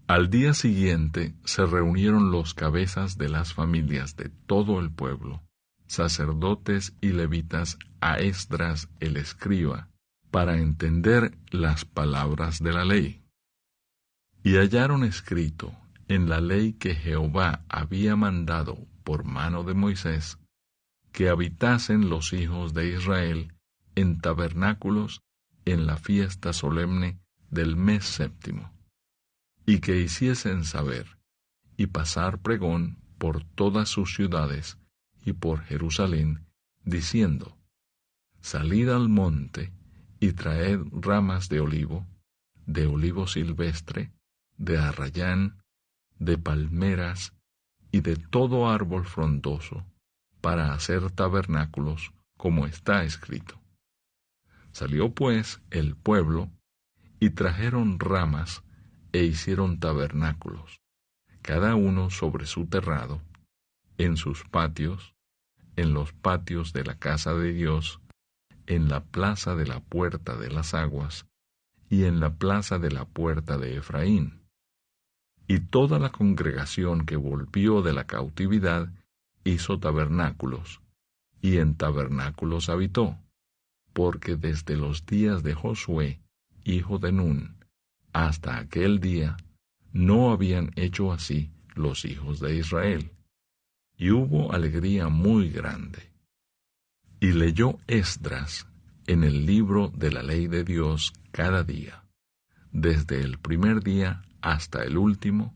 Al día siguiente se reunieron los cabezas de las familias de todo el pueblo, sacerdotes y levitas, a Esdras el escriba, para entender las palabras de la ley. Y hallaron escrito en la ley que Jehová había mandado por mano de Moisés, que habitasen los hijos de Israel en tabernáculos en la fiesta solemne del mes séptimo, y que hiciesen saber y pasar pregón por todas sus ciudades y por Jerusalén, diciendo, Salid al monte y traed ramas de olivo silvestre, de arrayán, de palmeras y de todo árbol frondoso, para hacer tabernáculos, como está escrito. Salió pues el pueblo, y trajeron ramas, e hicieron tabernáculos, cada uno sobre su terrado, en sus patios, en los patios de la casa de Dios, en la plaza de la puerta de las aguas, y en la plaza de la puerta de Efraín. Y toda la congregación que volvió de la cautividad hizo tabernáculos, y en tabernáculos habitó, porque desde los días de Josué, hijo de Nun, hasta aquel día, no habían hecho así los hijos de Israel, y hubo alegría muy grande. Y leyó Esdras en el libro de la ley de Dios cada día, desde el primer día hasta el último,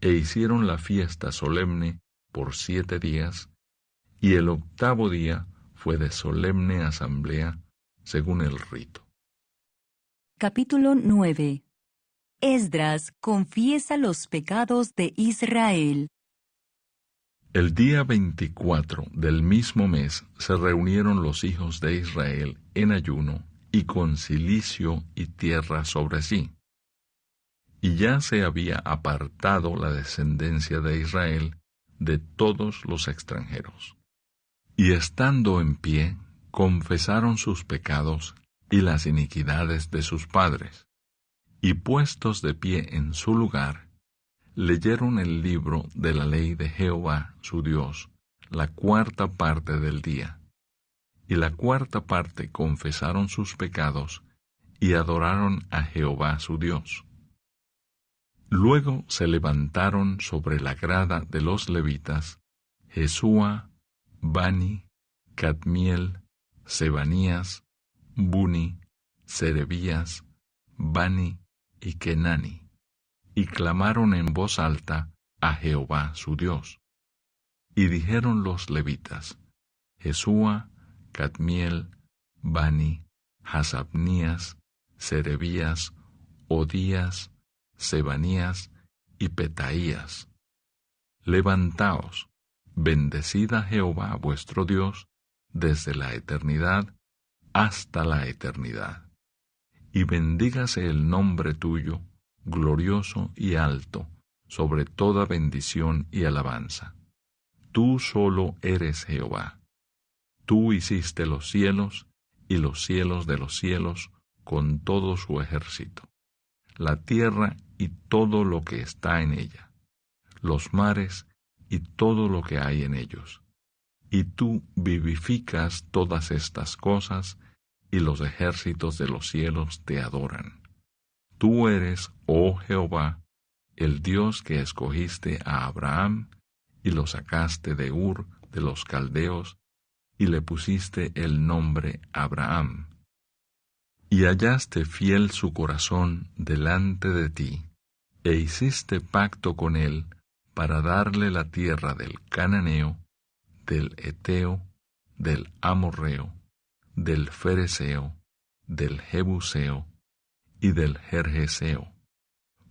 e hicieron la fiesta solemne por 7 días, y el 8º día fue de solemne asamblea, según el rito. Capítulo 9. Esdras confiesa los pecados de Israel. El día 24 del mismo mes se reunieron los hijos de Israel en ayuno y con cilicio y tierra sobre sí. Y ya se había apartado la descendencia de Israel de todos los extranjeros. Y estando en pie, confesaron sus pecados y las iniquidades de sus padres, y puestos de pie en su lugar, leyeron el libro de la ley de Jehová su Dios, la cuarta parte del día, y la cuarta parte confesaron sus pecados y adoraron a Jehová su Dios. Luego se levantaron sobre la grada de los levitas Jesúa, Bani, Cadmiel, Sebanías, Buni, Serebías, Bani y Kenani, y clamaron en voz alta a Jehová su Dios. Y dijeron los levitas, Jesúa, Cadmiel, Bani, Hasabnías, Serebías, Odías, Sebanías y Petaías, levantaos, bendecid a Jehová vuestro Dios desde la eternidad hasta la eternidad, y bendígase el nombre tuyo, glorioso y alto, sobre toda bendición y alabanza. Tú solo eres Jehová. Tú hiciste los cielos y los cielos de los cielos con todo su ejército, la tierra y todo lo que está en ella, los mares y todo lo que hay en ellos. Y tú vivificas todas estas cosas, y los ejércitos de los cielos te adoran. Tú eres, oh Jehová, el Dios que escogiste a Abraham, y lo sacaste de Ur de los caldeos, y le pusiste el nombre Abraham. Y hallaste fiel su corazón delante de ti, e hiciste pacto con él para darle la tierra del Cananeo, del Eteo, del Amorreo, del Fereseo, del Jebuseo y del Gergeseo,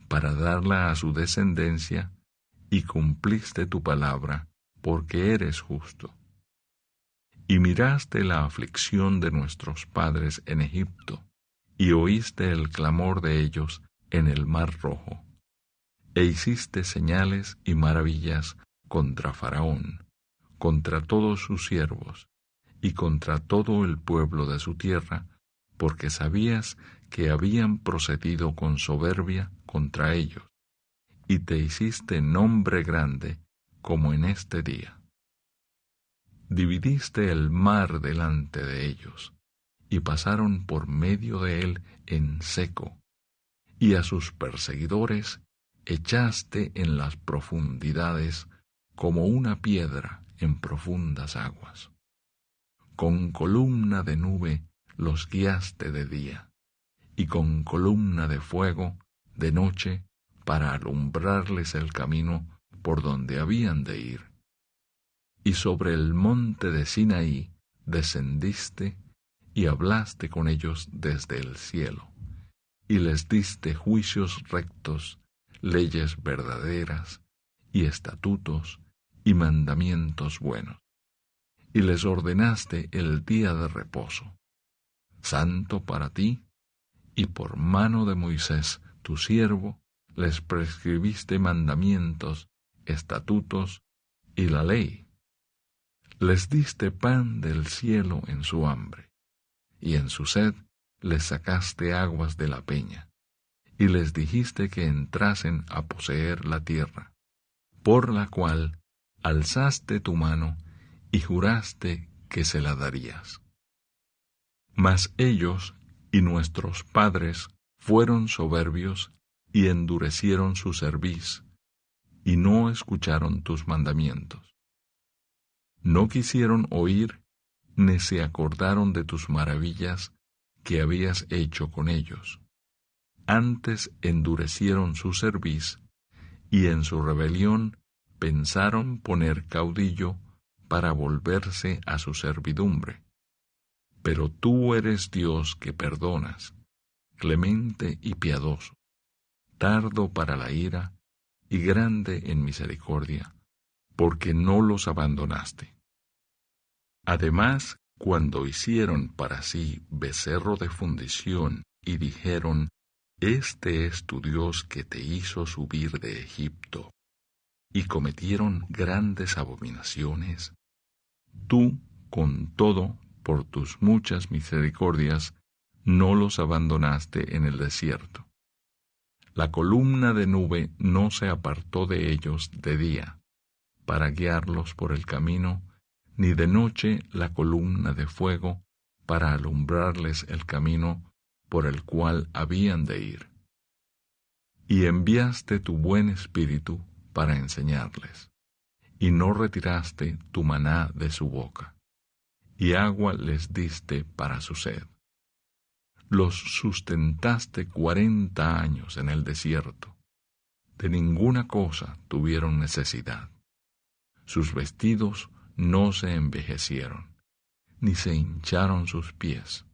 para darla a su descendencia, y cumpliste tu palabra, porque eres justo. Y miraste la aflicción de nuestros padres en Egipto, y oíste el clamor de ellos en el Mar Rojo, e hiciste señales y maravillas contra Faraón, contra todos sus siervos, y contra todo el pueblo de su tierra, porque sabías que habían procedido con soberbia contra ellos, y te hiciste nombre grande como en este día. Dividiste el mar delante de ellos, y pasaron por medio de él en seco, y a sus perseguidores echaste en las profundidades como una piedra en profundas aguas. Con columna de nube los guiaste de día, y con columna de fuego de noche para alumbrarles el camino por donde habían de ir. Y sobre el monte de Sinaí descendiste y hablaste con ellos desde el cielo, y les diste juicios rectos, leyes verdaderas, y estatutos, y mandamientos buenos. Y les ordenaste el día de reposo, santo para ti, y por mano de Moisés, tu siervo, les prescribiste mandamientos, estatutos y la ley. Les diste pan del cielo en su hambre, y en su sed les sacaste aguas de la peña, y les dijiste que entrasen a poseer la tierra, por la cual alzaste tu mano y juraste que se la darías. Mas ellos y nuestros padres fueron soberbios y endurecieron su cerviz, y no escucharon tus mandamientos. No quisieron oír, ni se acordaron de tus maravillas que habías hecho con ellos. Antes endurecieron su cerviz, y en su rebelión pensaron poner caudillo para volverse a su servidumbre. Pero tú eres Dios que perdonas, clemente y piadoso, tardo para la ira y grande en misericordia, porque no los abandonaste. Además, cuando hicieron para sí becerro de fundición y dijeron, «Este es tu Dios que te hizo subir de Egipto», y cometieron grandes abominaciones, tú, con todo, por tus muchas misericordias, no los abandonaste en el desierto. La columna de nube no se apartó de ellos de día, para guiarlos por el camino, ni de noche la columna de fuego, para alumbrarles el camino por el cual habían de ir. Y enviaste tu buen espíritu para enseñarles, y no retiraste tu maná de su boca, y agua les diste para su sed. Los sustentaste 40 años en el desierto, de ninguna cosa tuvieron necesidad. Sus vestidos no se envejecieron, ni se hincharon sus pies,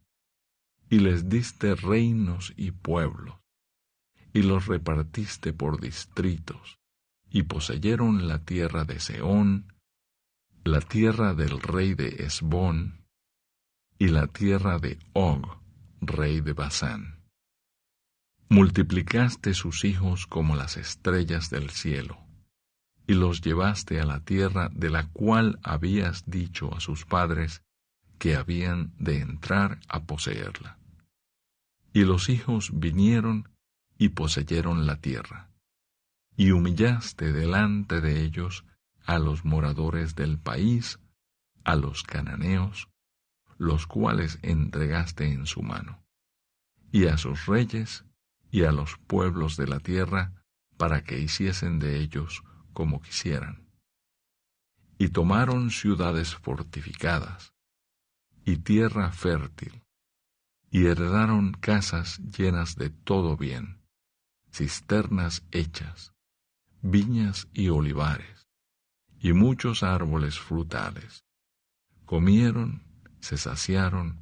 y les diste reinos y pueblos, y los repartiste por distritos, y poseyeron la tierra de Sehón, la tierra del rey de Hesbón, y la tierra de Og, rey de Basán. Multiplicaste sus hijos como las estrellas del cielo, y los llevaste a la tierra de la cual habías dicho a sus padres que habían de entrar a poseerla. Y los hijos vinieron y poseyeron la tierra, y humillaste delante de ellos a los moradores del país, a los cananeos, los cuales entregaste en su mano, y a sus reyes y a los pueblos de la tierra, para que hiciesen de ellos como quisieran. Y tomaron ciudades fortificadas, y tierra fértil, y heredaron casas llenas de todo bien, cisternas hechas, viñas y olivares, y muchos árboles frutales. Comieron, se saciaron,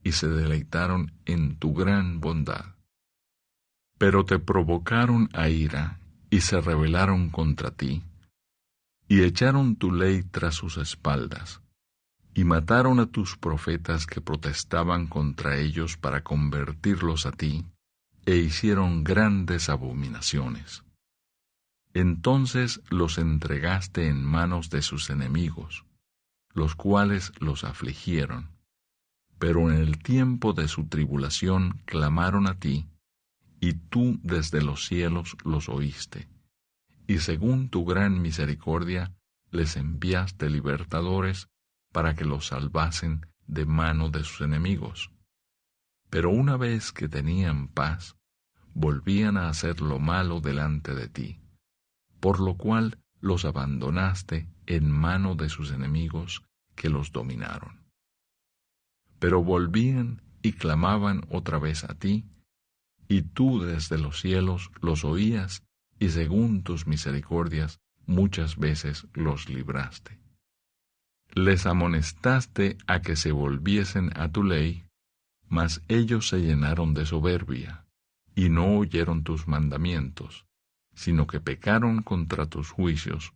y se deleitaron en tu gran bondad. Pero te provocaron a ira, y se rebelaron contra ti, y echaron tu ley tras sus espaldas, y mataron a tus profetas que protestaban contra ellos para convertirlos a ti, e hicieron grandes abominaciones. Entonces los entregaste en manos de sus enemigos, los cuales los afligieron, pero en el tiempo de su tribulación clamaron a ti, y tú desde los cielos los oíste, y según tu gran misericordia les enviaste libertadores para que los salvasen de mano de sus enemigos. Pero una vez que tenían paz, volvían a hacer lo malo delante de ti, por lo cual los abandonaste en mano de sus enemigos que los dominaron. Pero volvían y clamaban otra vez a ti, y tú desde los cielos los oías, y según tus misericordias muchas veces los libraste. Les amonestaste a que se volviesen a tu ley, mas ellos se llenaron de soberbia, y no oyeron tus mandamientos, sino que pecaron contra tus juicios,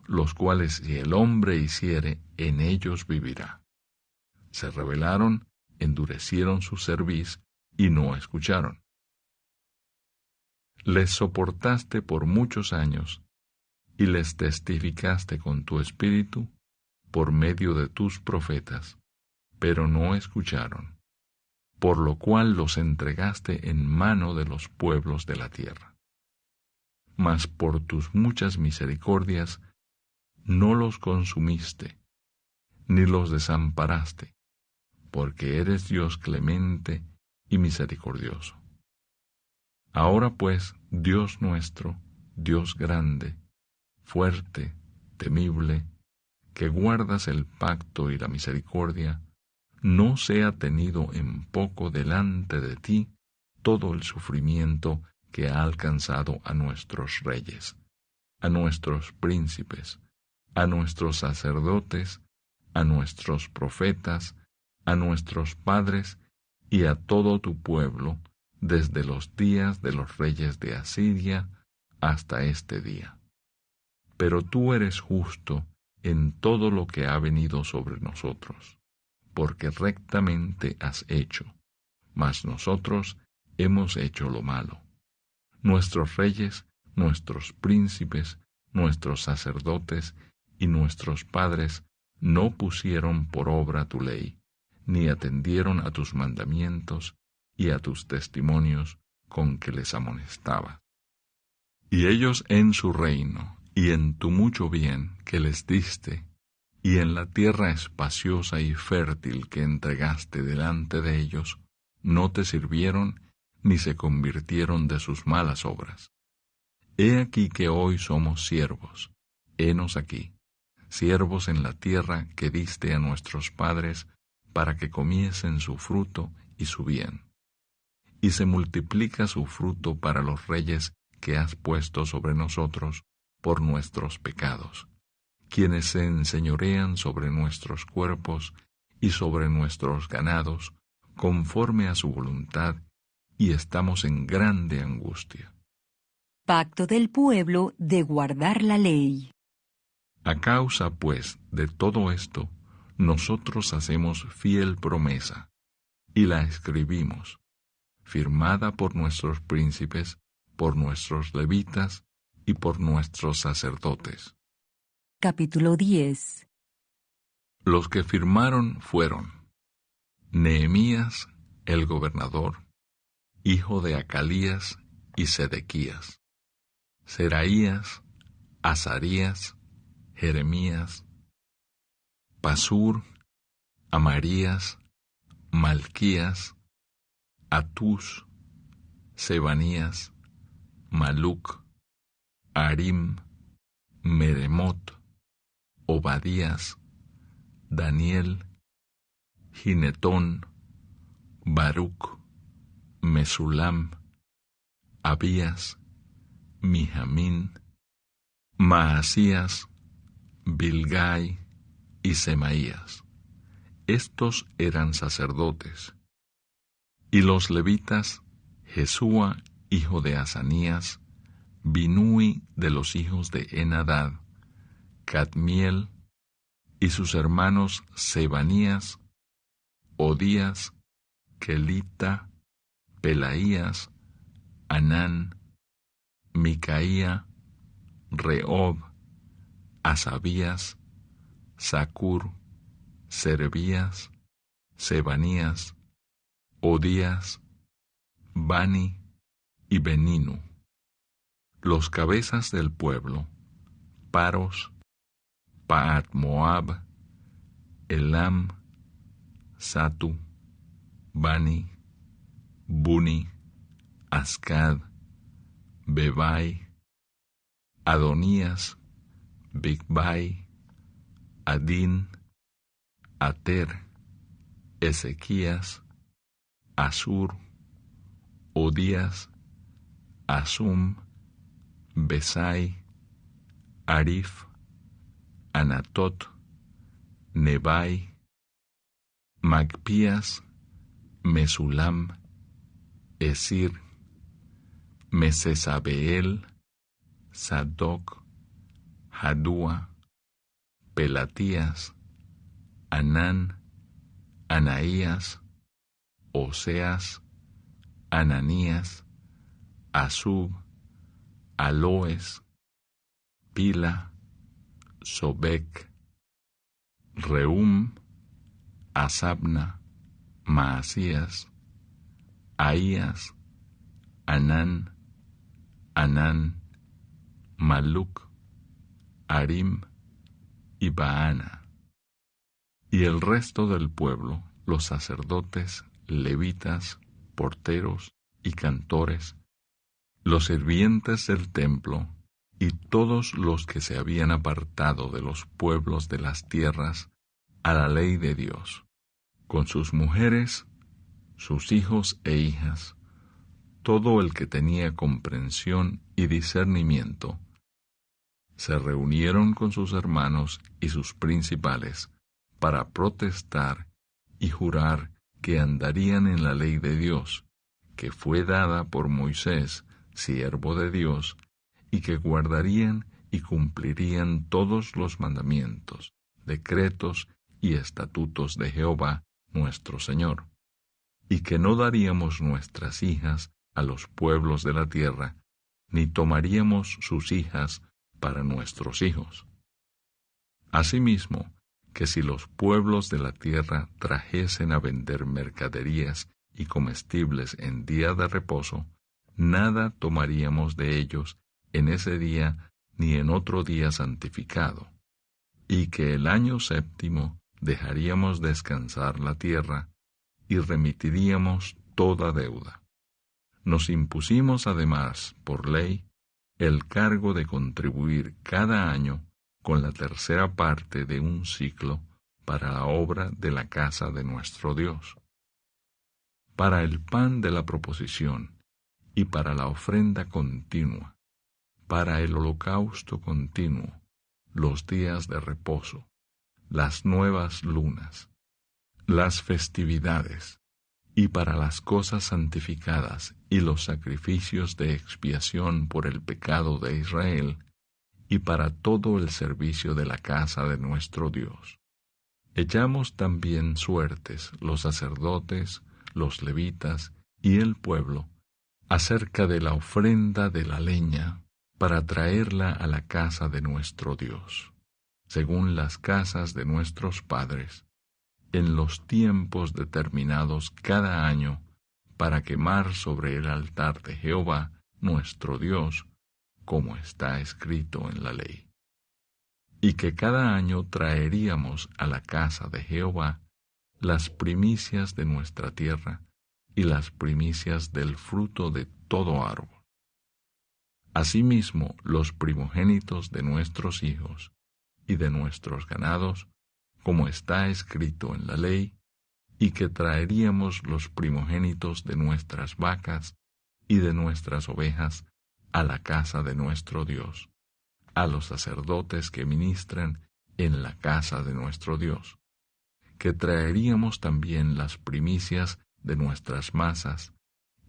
los cuales si el hombre hiciere, en ellos vivirá. Se rebelaron, endurecieron su cerviz, y no escucharon. Les soportaste por muchos años, y les testificaste con tu espíritu por medio de tus profetas, pero no escucharon, por lo cual los entregaste en mano de los pueblos de la tierra. Mas por tus muchas misericordias no los consumiste, ni los desamparaste, porque eres Dios clemente y misericordioso. Ahora pues, Dios nuestro, Dios grande, fuerte, temible, que guardas el pacto y la misericordia, no sea tenido en poco delante de ti todo el sufrimiento que ha alcanzado a nuestros reyes, a nuestros príncipes, a nuestros sacerdotes, a nuestros profetas, a nuestros padres y a todo tu pueblo, desde los días de los reyes de Asiria hasta este día. pero tú eres justo en todo lo que ha venido sobre nosotros, porque rectamente has hecho, mas nosotros hemos hecho lo malo. Nuestros reyes, nuestros príncipes, nuestros sacerdotes y nuestros padres no pusieron por obra tu ley, ni atendieron a tus mandamientos y a tus testimonios con que les amonestaba. Y ellos en su reino, y en tu mucho bien que les diste, y en la tierra espaciosa y fértil que entregaste delante de ellos, no te sirvieron ni se convirtieron de sus malas obras. He aquí que hoy somos siervos, henos aquí, siervos en la tierra que diste a nuestros padres para que comiesen su fruto y su bien. Y se multiplica su fruto para los reyes que has puesto sobre nosotros por nuestros pecados, quienes se enseñorean sobre nuestros cuerpos y sobre nuestros ganados, conforme a su voluntad, y estamos en grande angustia. Pacto del pueblo de guardar la ley. A causa, pues, de todo esto, nosotros hacemos fiel promesa, y la escribimos, firmada por nuestros príncipes, por nuestros levitas y por nuestros sacerdotes. Capítulo 10. Los que firmaron fueron Nehemías, el gobernador, hijo de Acalías y Sedequías, Seraías, Azarías, Jeremías, Pasur, Amarías, Malquías, Atús, Sebanías, Maluc, Arim, Meremot, Obadías, Daniel, Ginetón, Baruc, Mesulam, Abías, Mijamín, Maasías, Bilgai y Semaías. Estos eran sacerdotes. Y los levitas, Jesúa, hijo de Asanías, Binui de los hijos de Henadad, Cadmiel, y sus hermanos Sebanías, Odías, Kelita, Pelaías, Anán, Micaía, Rehob, Asabías, Sacur, Serebías, Sebanías, Odías, Bani y Beninu. Los cabezas del pueblo, Paros, Paat Moab, Elam, Satu, Bani, Buni, Ascad, Bebai, Adonías, Bigbai, Adín, Ater, Ezequías, Asur, Odías, Asum, Besai, Arif, Anatot, Nebai, Magpías, Mesulam, Esir, Mesesabeel, Sadoc, Hadúa, Pelatías, Anán, Anaías, Oseas, Ananías, Asub, Aloes, Pila, Sobec, Reum, Asabna, Maasías, Ahías, Anán, Maluc, Arim y Baana. Y el resto del pueblo, los sacerdotes, levitas, porteros y cantores, los sirvientes del templo, y todos los que se habían apartado de los pueblos de las tierras a la ley de Dios, con sus mujeres, sus hijos e hijas, todo el que tenía comprensión y discernimiento, se reunieron con sus hermanos y sus principales para protestar y jurar que andarían en la ley de Dios, que fue dada por Moisés, siervo de Dios, y que guardarían y cumplirían todos los mandamientos, decretos y estatutos de Jehová nuestro Señor, y que no daríamos nuestras hijas a los pueblos de la tierra, ni tomaríamos sus hijas para nuestros hijos. Asimismo, que si los pueblos de la tierra trajesen a vender mercaderías y comestibles en día de reposo, nada tomaríamos de ellos en ese día ni en otro día santificado, y que el año séptimo dejaríamos descansar la tierra y remitiríamos toda deuda. Nos impusimos además, por ley, el cargo de contribuir cada año con la tercera parte de un siclo para la obra de la casa de nuestro Dios, para el pan de la proposición y para la ofrenda continua, para el holocausto continuo, los días de reposo, las nuevas lunas, las festividades, y para las cosas santificadas y los sacrificios de expiación por el pecado de Israel, y para todo el servicio de la casa de nuestro Dios. Echamos también suertes los sacerdotes, los levitas y el pueblo acerca de la ofrenda de la leña para traerla a la casa de nuestro Dios, según las casas de nuestros padres, en los tiempos determinados cada año para quemar sobre el altar de Jehová nuestro Dios, como está escrito en la ley. Y que cada año traeríamos a la casa de Jehová las primicias de nuestra tierra y las primicias del fruto de todo árbol. Asimismo, los primogénitos de nuestros hijos y de nuestros ganados, como está escrito en la ley, y que traeríamos los primogénitos de nuestras vacas y de nuestras ovejas a la casa de nuestro Dios, a los sacerdotes que ministran en la casa de nuestro Dios, que traeríamos también las primicias de nuestras masas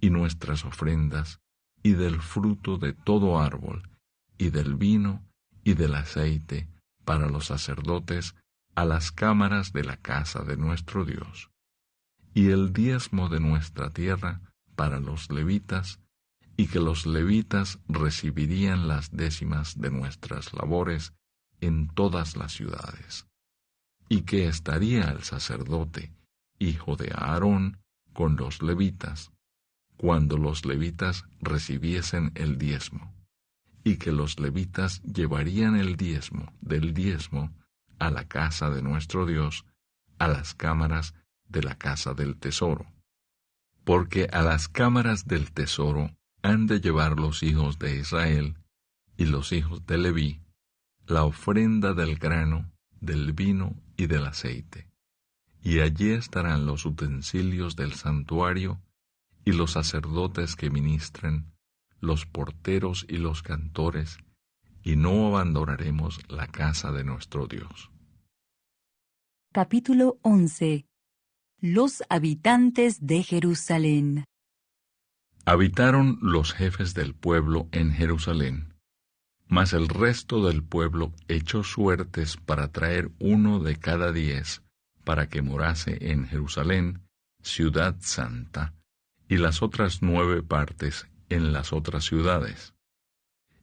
y nuestras ofrendas, y del fruto de todo árbol, y del vino y del aceite para los sacerdotes a las cámaras de la casa de nuestro Dios, y el diezmo de nuestra tierra para los levitas, y que los levitas recibirían las décimas de nuestras labores en todas las ciudades, y que estaría el sacerdote, hijo de Aarón, con los levitas, cuando los levitas recibiesen el diezmo, y que los levitas llevarían el diezmo del diezmo a la casa de nuestro Dios, a las cámaras de la casa del tesoro, porque a las cámaras del tesoro han de llevar los hijos de Israel y los hijos de Leví la ofrenda del grano, del vino y del aceite, y allí estarán los utensilios del santuario y los sacerdotes que ministren, los porteros y los cantores, y no abandonaremos la casa de nuestro Dios. Capítulo 11. Los habitantes de Jerusalén. Habitaron los jefes del pueblo en Jerusalén, mas el resto del pueblo echó suertes para traer 1 de cada 10, para que morase en Jerusalén, ciudad santa, y las otras 9 partes en las otras ciudades.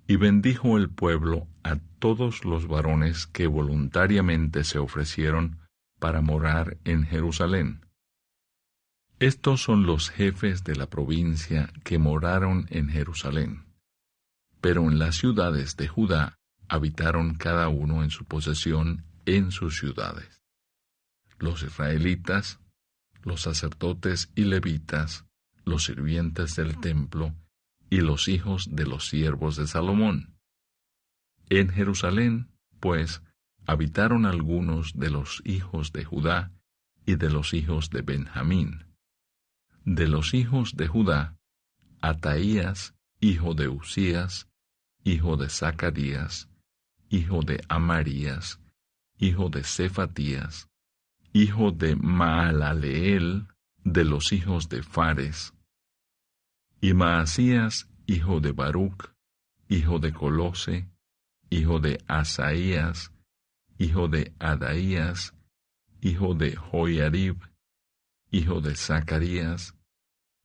Y bendijo el pueblo a todos los varones que voluntariamente se ofrecieron para morar en Jerusalén. Estos son los jefes de la provincia que moraron en Jerusalén. Pero en las ciudades de Judá habitaron cada uno en su posesión en sus ciudades: los israelitas, los sacerdotes y levitas, los sirvientes del templo, y los hijos de los siervos de Salomón. En Jerusalén, pues, habitaron algunos de los hijos de Judá y de los hijos de Benjamín. De los hijos de Judá, Ataías, hijo de Usías, hijo de Zacarías, hijo de Amarías, hijo de Cefatías, hijo de Maalaleel, de los hijos de Fares, y Maasías, hijo de Baruc, hijo de Colose, hijo de Asaías, hijo de Adaías, hijo de Joiarib, hijo de Zacarías,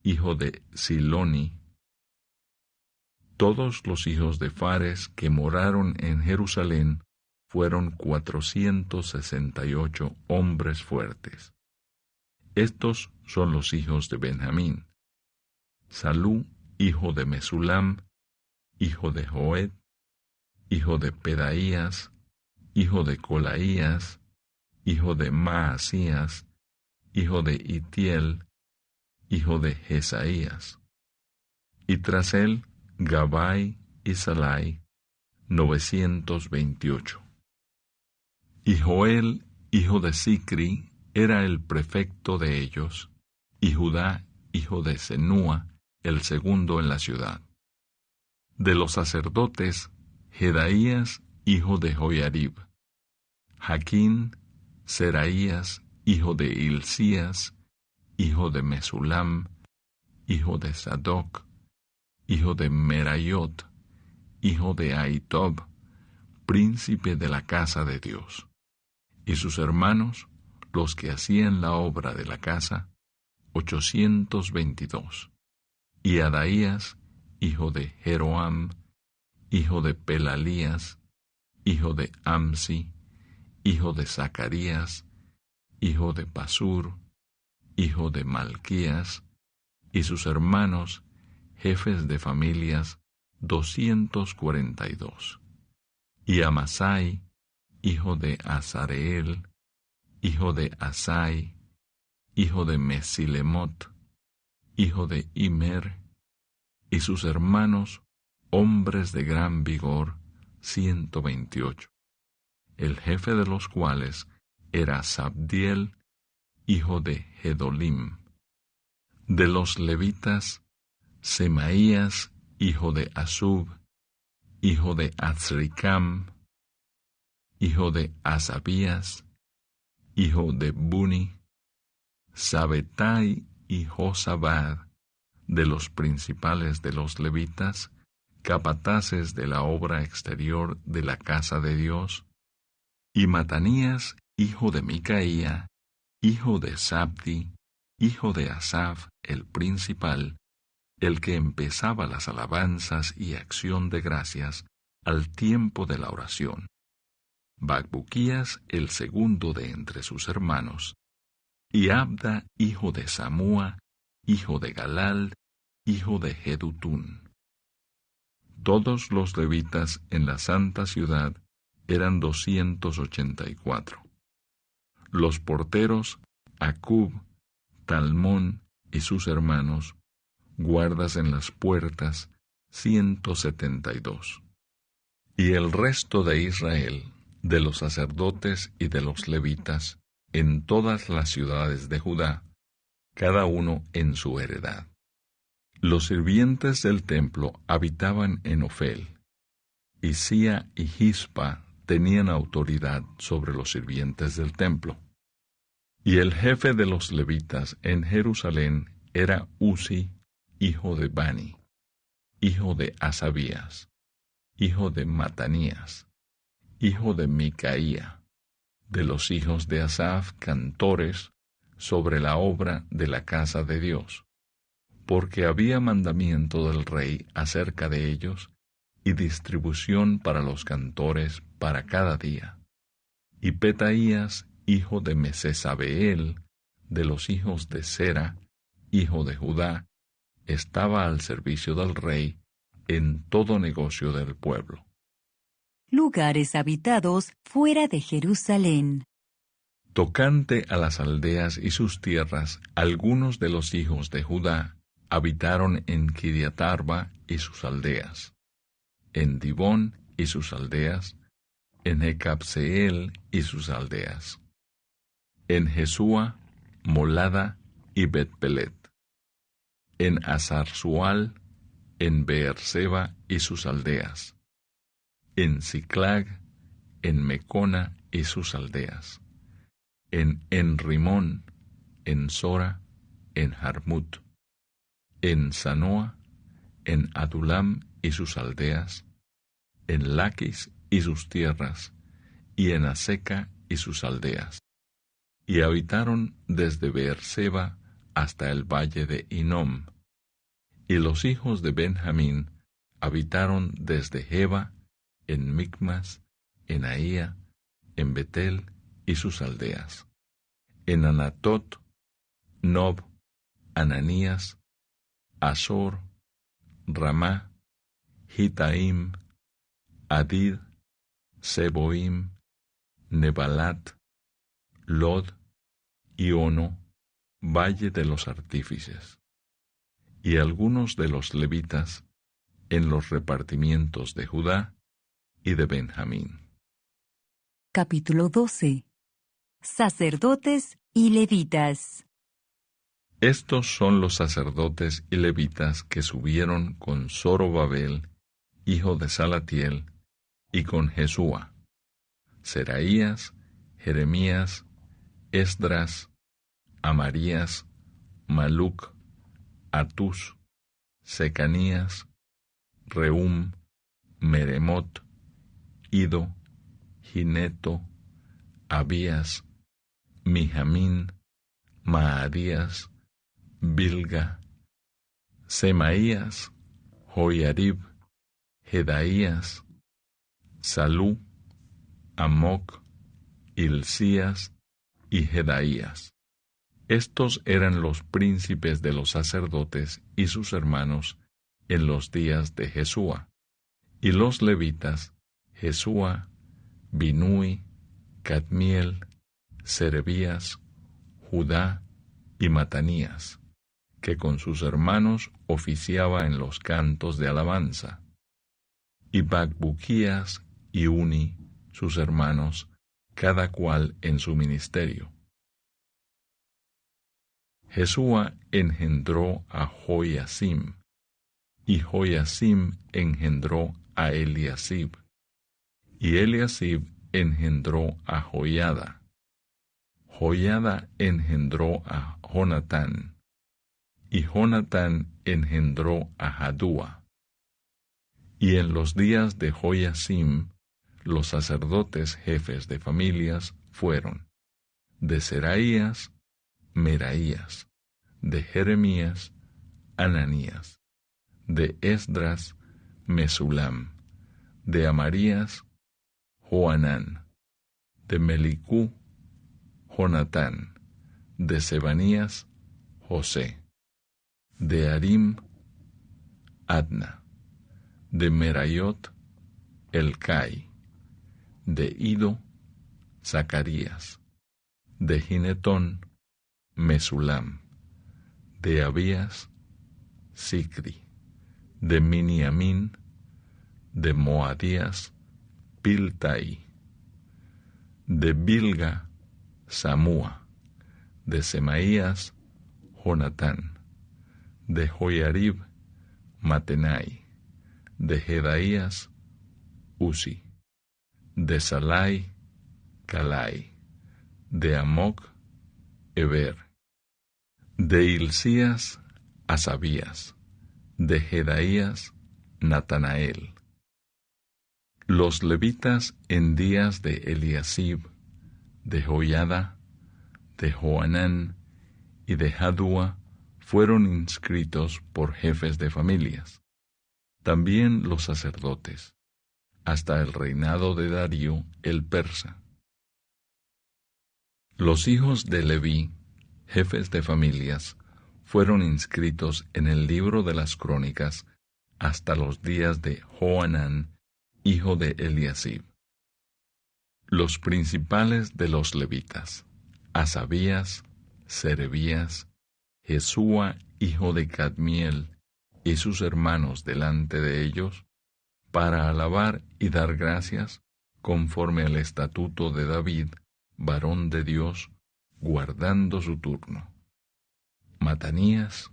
hijo de Siloni. Todos los hijos de Fares que moraron en Jerusalén fueron 468 hombres fuertes. Estos son los hijos de Benjamín: Salú, hijo de Mesulam, hijo de Joed, hijo de Pedaías, hijo de Colaías, hijo de Maasías, hijo de Itiel, hijo de Jesaías. Y tras él, Gabai y Salai, 928. Y Joel, hijo de Sicri, era el prefecto de ellos, y Judá, hijo de Senúa, el segundo en la ciudad. De los sacerdotes, Jedaías, hijo de Joiarib, Jaquín, Seraías, hijo de Hilcías, hijo de Mesulam, hijo de Sadoc, hijo de Merayot, hijo de Ahitob, príncipe de la casa de Dios, y sus hermanos, los que hacían la obra de la casa, 822, y Adaías, hijo de Jeroam, hijo de Pelalías, hijo de Amsi, hijo de Zacarías, hijo de Pasur, hijo de Malquías, y sus hermanos, jefes de familias, 242. Y Amasai, hijo de Azareel, hijo de Asai, hijo de Mesilemot, hijo de Imer, y sus hermanos, hombres de gran vigor, 128, el jefe de los cuales era Sabdiel, hijo de Gedolim. De los levitas, Semaías, hijo de Asub, hijo de Azricam, hijo de Asabías, hijo de Buni, Sabetai y Josabad, de los principales de los levitas, capataces de la obra exterior de la casa de Dios, y Matanías, hijo de Micaía, hijo de Sabdi, hijo de Asaf, el principal, el que empezaba las alabanzas y acción de gracias al tiempo de la oración. Bacbuquías, el segundo de entre sus hermanos, y Abda, hijo de Samúa, hijo de Galal, hijo de Jedutún. Todos los levitas en la santa ciudad eran 284. Los porteros, Acub, Talmón y sus hermanos, guardas en las puertas, 172. Y el resto de Israel, de los sacerdotes y de los levitas, en todas las ciudades de Judá, cada uno en su heredad. Los sirvientes del templo habitaban en Ofel, y Sia y Gispa tenían autoridad sobre los sirvientes del templo. Y el jefe de los levitas en Jerusalén era Uzi, hijo de Bani, hijo de Asabías, hijo de Matanías, hijo de Micaía, de los hijos de Asaf, cantores, sobre la obra de la casa de Dios, porque había mandamiento del rey acerca de ellos, y distribución para los cantores para cada día. Y Petaías, hijo de Mesesabeel, de los hijos de Sera, hijo de Judá, estaba al servicio del rey en todo negocio del pueblo. Lugares habitados fuera de Jerusalén. Tocante a las aldeas y sus tierras, algunos de los hijos de Judá habitaron en Kiriatarba y sus aldeas, en Dibón y sus aldeas, en Jecabseel y sus aldeas, en Jesúa, Molada y Bet-Pelet, en Azar-Sual, en Beerseba y sus aldeas, en Siclag, en Mecona y sus aldeas, en Enrimón, en Sora, en Jarmut, en Sanoa, en Adulam y sus aldeas, en Laquis y sus tierras, y en Aseca y sus aldeas. Y habitaron desde Beerseba hasta el valle de Hinnom. Y los hijos de Benjamín habitaron desde Geba, en Micmas, en Ahía, en Betel y sus aldeas, en Anatot, Nob, Ananías, Azor, Ramá, Gitaim, Adid, Seboim, Nebalat, Lod y Ono, valle de los artífices, y algunos de los levitas en los repartimientos de Judá y de Benjamín. Capítulo 12. Sacerdotes y levitas. Estos son los sacerdotes y levitas que subieron con Zorobabel, hijo de Salatiel, y con Jesúa: Seraías, Jeremías, Esdras, Amarías, Maluc, Atus, Secanías, Rehum, Meremot, Ido, Gineto, Abías, Mijamín, Maadías, Bilga, Semaías, Joiarib, Jedaías, Salú, Amoc, Hilcías y Jedaías. Estos eran los príncipes de los sacerdotes y sus hermanos en los días de Jesúa. Y los levitas: Jesúa, Binui, Cadmiel, Serebías, Judá y Matanías, que con sus hermanos oficiaba en los cantos de alabanza, y Bacbuquías y Uni, sus hermanos, cada cual en su ministerio. Jesúa engendró a Joiasim, y Joiasim engendró a Eliasib, y Eliasib engendró a Joiada. Joiada engendró a Jonatán, y Jonatán engendró a Jadúa. Y en los días de Joiasim, los sacerdotes jefes de familias fueron: de Seraías, Meraías; de Jeremías, Ananías; de Esdras, Mesulam; de Amarías, Joanán; de Melicú, Jonatán; de Sebanías, José; de Harim, Adna; de Merayot, Elcai; de Ido, Zacarías; de Ginetón, Mesulam; de Abías, Sicri; de Miniamín; de Moadías, Piltai; de Bilga, Samúa; de Semaías, Jonatán; de Joiarib, Matenai; de Jedaías, Uzi; de Salai, Calai; de Amoc, Eber; de Hilcías, Asabías; de Jedaías, Natanael. Los levitas en días de Eliasib, de Joiada, de Joanán y de Jadúa fueron inscritos por jefes de familias. También los sacerdotes, hasta el reinado de Darío el persa. Los hijos de Leví, jefes de familias, fueron inscritos en el libro de las crónicas hasta los días de Joanán, hijo de Eliasib. Los principales de los levitas: Asabías, Serebías, Jesúa, hijo de Cadmiel, y sus hermanos delante de ellos, para alabar y dar gracias, conforme al estatuto de David, varón de Dios, guardando su turno. Matanías,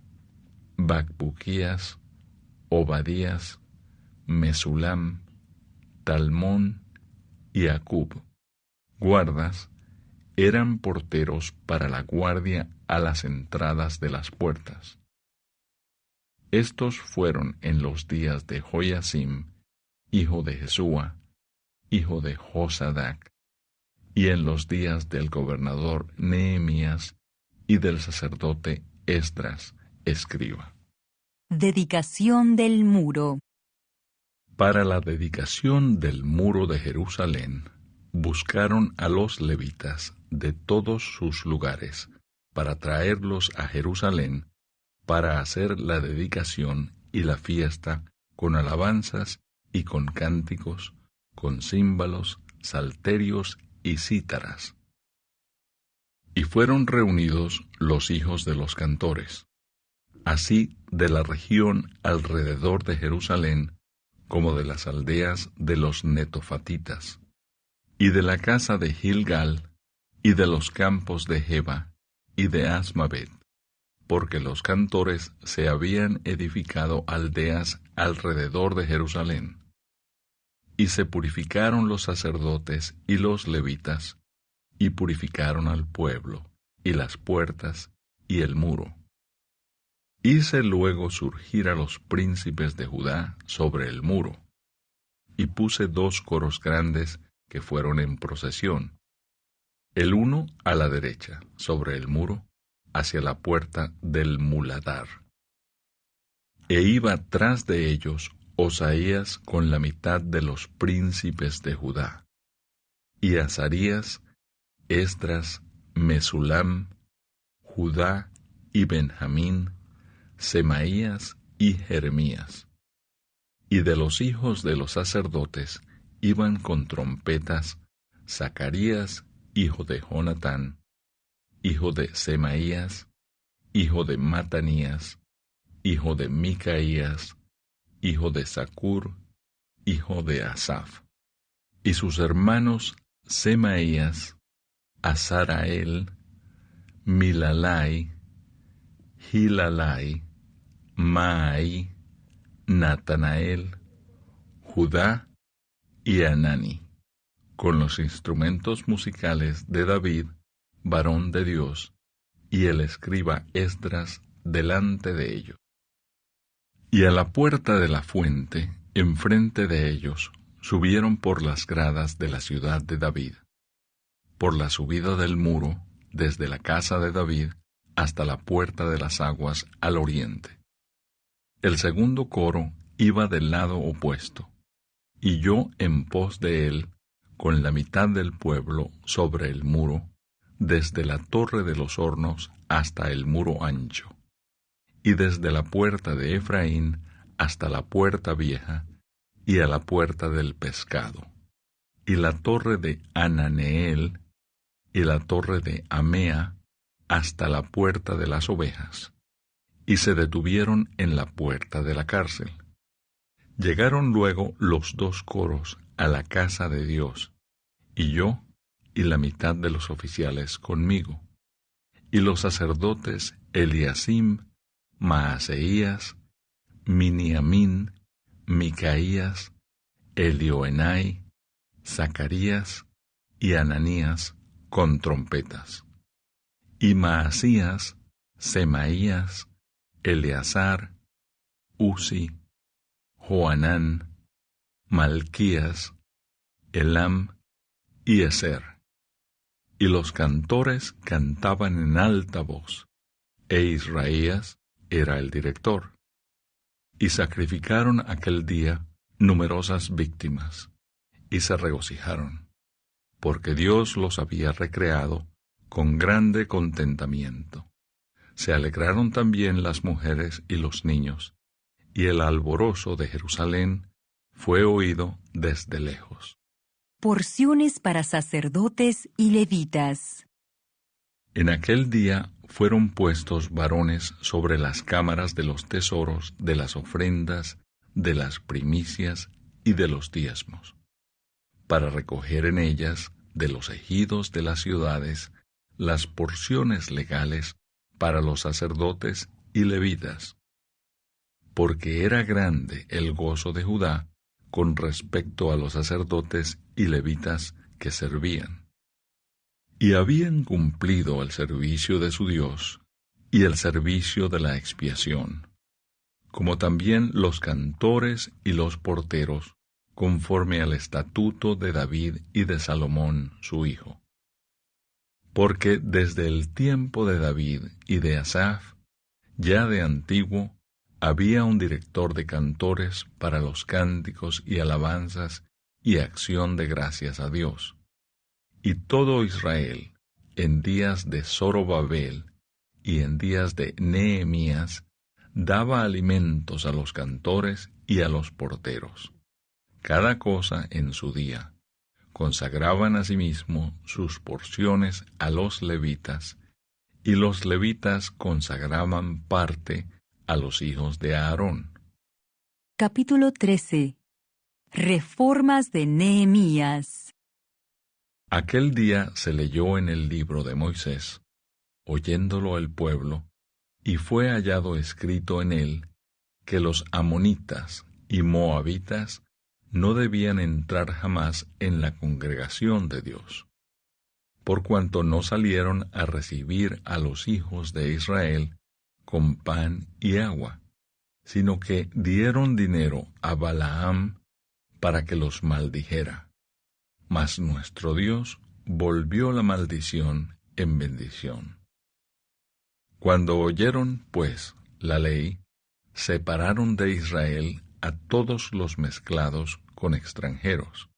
Bacbuquías, Obadías, Mesulam, Talmón y Acub, guardas, eran porteros para la guardia a las entradas de las puertas. Estos fueron en los días de Joiasim, hijo de Jesúa, hijo de Josadac, y en los días del gobernador Nehemías y del sacerdote Esdras, escriba. Dedicación del muro. Para la dedicación del muro de Jerusalén, buscaron a los levitas de todos sus lugares para traerlos a Jerusalén para hacer la dedicación y la fiesta con alabanzas y con cánticos, con címbalos, salterios y cítaras. Y fueron reunidos los hijos de los cantores, así de la región alrededor de Jerusalén, como de las aldeas de los netofatitas, y de la casa de Gilgal, y de los campos de Geba, y de Asmavet, porque los cantores se habían edificado aldeas alrededor de Jerusalén. Y se purificaron los sacerdotes y los levitas, y purificaron al pueblo, y las puertas, y el muro. Hice luego surgir a los príncipes de Judá sobre el muro, y puse 2 coros grandes que fueron en procesión, el uno a la derecha, sobre el muro, hacia la puerta del muladar. E iba tras de ellos Osaías con la mitad de los príncipes de Judá, y Azarías, Esdras, Mesulam, Judá y Benjamín, Semaías y Jeremías. Y de los hijos de los sacerdotes iban con trompetas Zacarías, hijo de Jonatán, hijo de Semaías, hijo de Matanías, hijo de Micaías, hijo de Zacur, hijo de Asaf. Y sus hermanos Semaías, Azarael, Milalai, Gilalai, Maai, Natanael, Judá y Anani, con los instrumentos musicales de David, varón de Dios, y el escriba Esdras delante de ellos. Y a la puerta de la fuente, enfrente de ellos, subieron por las gradas de la ciudad de David, por la subida del muro, desde la casa de David hasta la puerta de las aguas al oriente. El segundo coro iba del lado opuesto, y yo en pos de él, con la mitad del pueblo sobre el muro, desde la torre de los hornos hasta el muro ancho, y desde la puerta de Efraín hasta la puerta vieja, y a la puerta del pescado, y la torre de Ananeel, y la torre de Amea, hasta la puerta de las ovejas, y se detuvieron en la puerta de la cárcel. Llegaron luego los 2 coros a la casa de Dios, y yo y la mitad de los oficiales conmigo, y los sacerdotes Eliasim, Maaseías, Miniamín, Micaías, Elioenai, Zacarías y Ananías con trompetas, y Maasías, Semaías, Eleazar, Uzi, Joanán, Malquías, Elam y Ezer. Y los cantores cantaban en alta voz, e Israías era el director. Y sacrificaron aquel día numerosas víctimas, y se regocijaron, porque Dios los había recreado con grande contentamiento. Se alegraron también las mujeres y los niños, y el alborozo de Jerusalén fue oído desde lejos. Porciones para sacerdotes y levitas. En aquel día fueron puestos varones sobre las cámaras de los tesoros, de las ofrendas, de las primicias y de los diezmos, para recoger en ellas, de los ejidos de las ciudades, las porciones legales para los sacerdotes y levitas, porque era grande el gozo de Judá con respecto a los sacerdotes y levitas que servían. Y habían cumplido el servicio de su Dios y el servicio de la expiación, como también los cantores y los porteros, conforme al estatuto de David y de Salomón su hijo. Porque desde el tiempo de David y de Asaf, ya de antiguo, había un director de cantores para los cánticos y alabanzas y acción de gracias a Dios. Y todo Israel, en días de Zorobabel y en días de Nehemías, daba alimentos a los cantores y a los porteros, cada cosa en su día. Consagraban asimismo sus porciones a los levitas, y los levitas consagraban parte a los hijos de Aarón. Capítulo 13. Reformas de Nehemías. Aquel día se leyó en el libro de Moisés, oyéndolo el pueblo, y fue hallado escrito en él que los amonitas y moabitas no debían entrar jamás en la congregación de Dios, por cuanto no salieron a recibir a los hijos de Israel con pan y agua, sino que dieron dinero a Balaam para que los maldijera. Mas nuestro Dios volvió la maldición en bendición. Cuando oyeron, pues, la ley, separaron de Israel a todos los mezclados con extranjeros.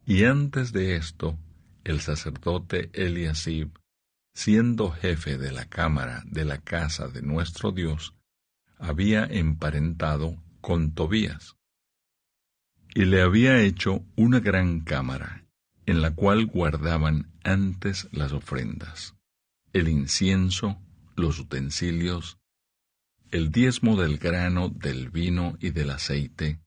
Y antes de esto, el sacerdote Eliasib, siendo jefe de la cámara de la casa de nuestro Dios, había emparentado con Tobías, y le había hecho una gran cámara, en la cual guardaban antes las ofrendas, el incienso, los utensilios, el diezmo del grano, del vino y del aceite,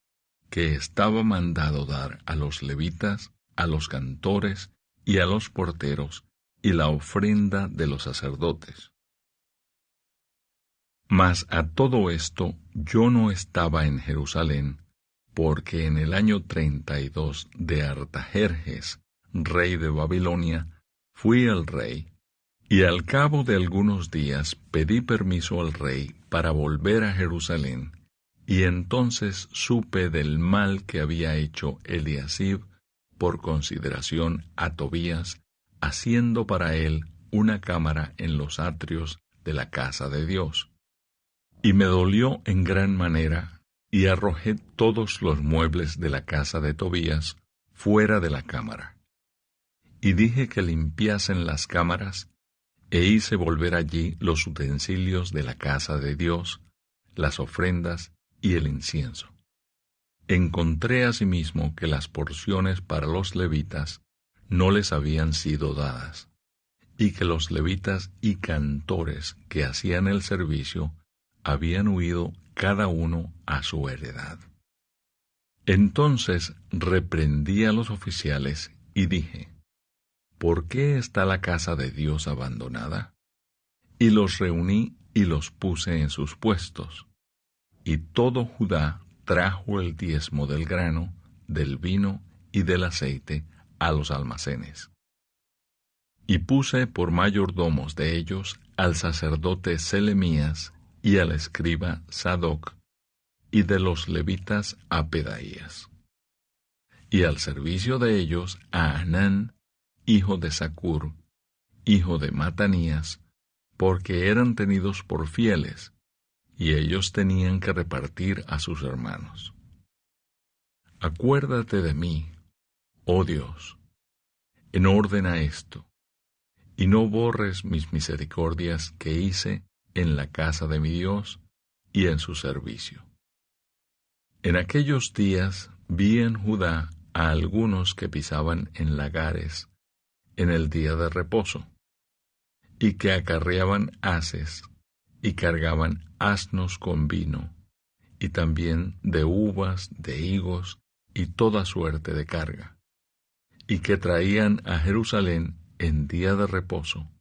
que estaba mandado dar a los levitas, a los cantores y a los porteros, y la ofrenda de los sacerdotes. Mas a todo esto yo no estaba en Jerusalén, porque en el año 32 de Artajerjes, rey de Babilonia, fui al rey, y al cabo de algunos días pedí permiso al rey para volver a Jerusalén, y entonces supe del mal que había hecho Eliasib por consideración a Tobías, haciendo para él una cámara en los atrios de la casa de Dios. Y me dolió en gran manera, y arrojé todos los muebles de la casa de Tobías fuera de la cámara. Y dije que limpiasen las cámaras, e hice volver allí los utensilios de la casa de Dios, las ofrendas y el incienso. Encontré asimismo que las porciones para los levitas no les habían sido dadas, y que los levitas y cantores que hacían el servicio habían huido cada uno a su heredad. Entonces reprendí a los oficiales y dije: ¿por qué está la casa de Dios abandonada? Y los reuní y los puse en sus puestos. Y todo Judá trajo el diezmo del grano, del vino y del aceite a los almacenes. Y puse por mayordomos de ellos al sacerdote Selemías y al escriba Sadoc, y de los levitas a Pedaías. Y al servicio de ellos a Hanán, hijo de Zacur, hijo de Matanías, porque eran tenidos por fieles, y ellos tenían que repartir a sus hermanos. Acuérdate de mí, oh Dios, en orden a esto, y no borres mis misericordias que hice en la casa de mi Dios y en su servicio. En aquellos días vi en Judá a algunos que pisaban en lagares en el día de reposo, y que acarreaban haces, y cargaban asnos con vino, y también de uvas, de higos, y toda suerte de carga, y que traían a Jerusalén en día de reposo,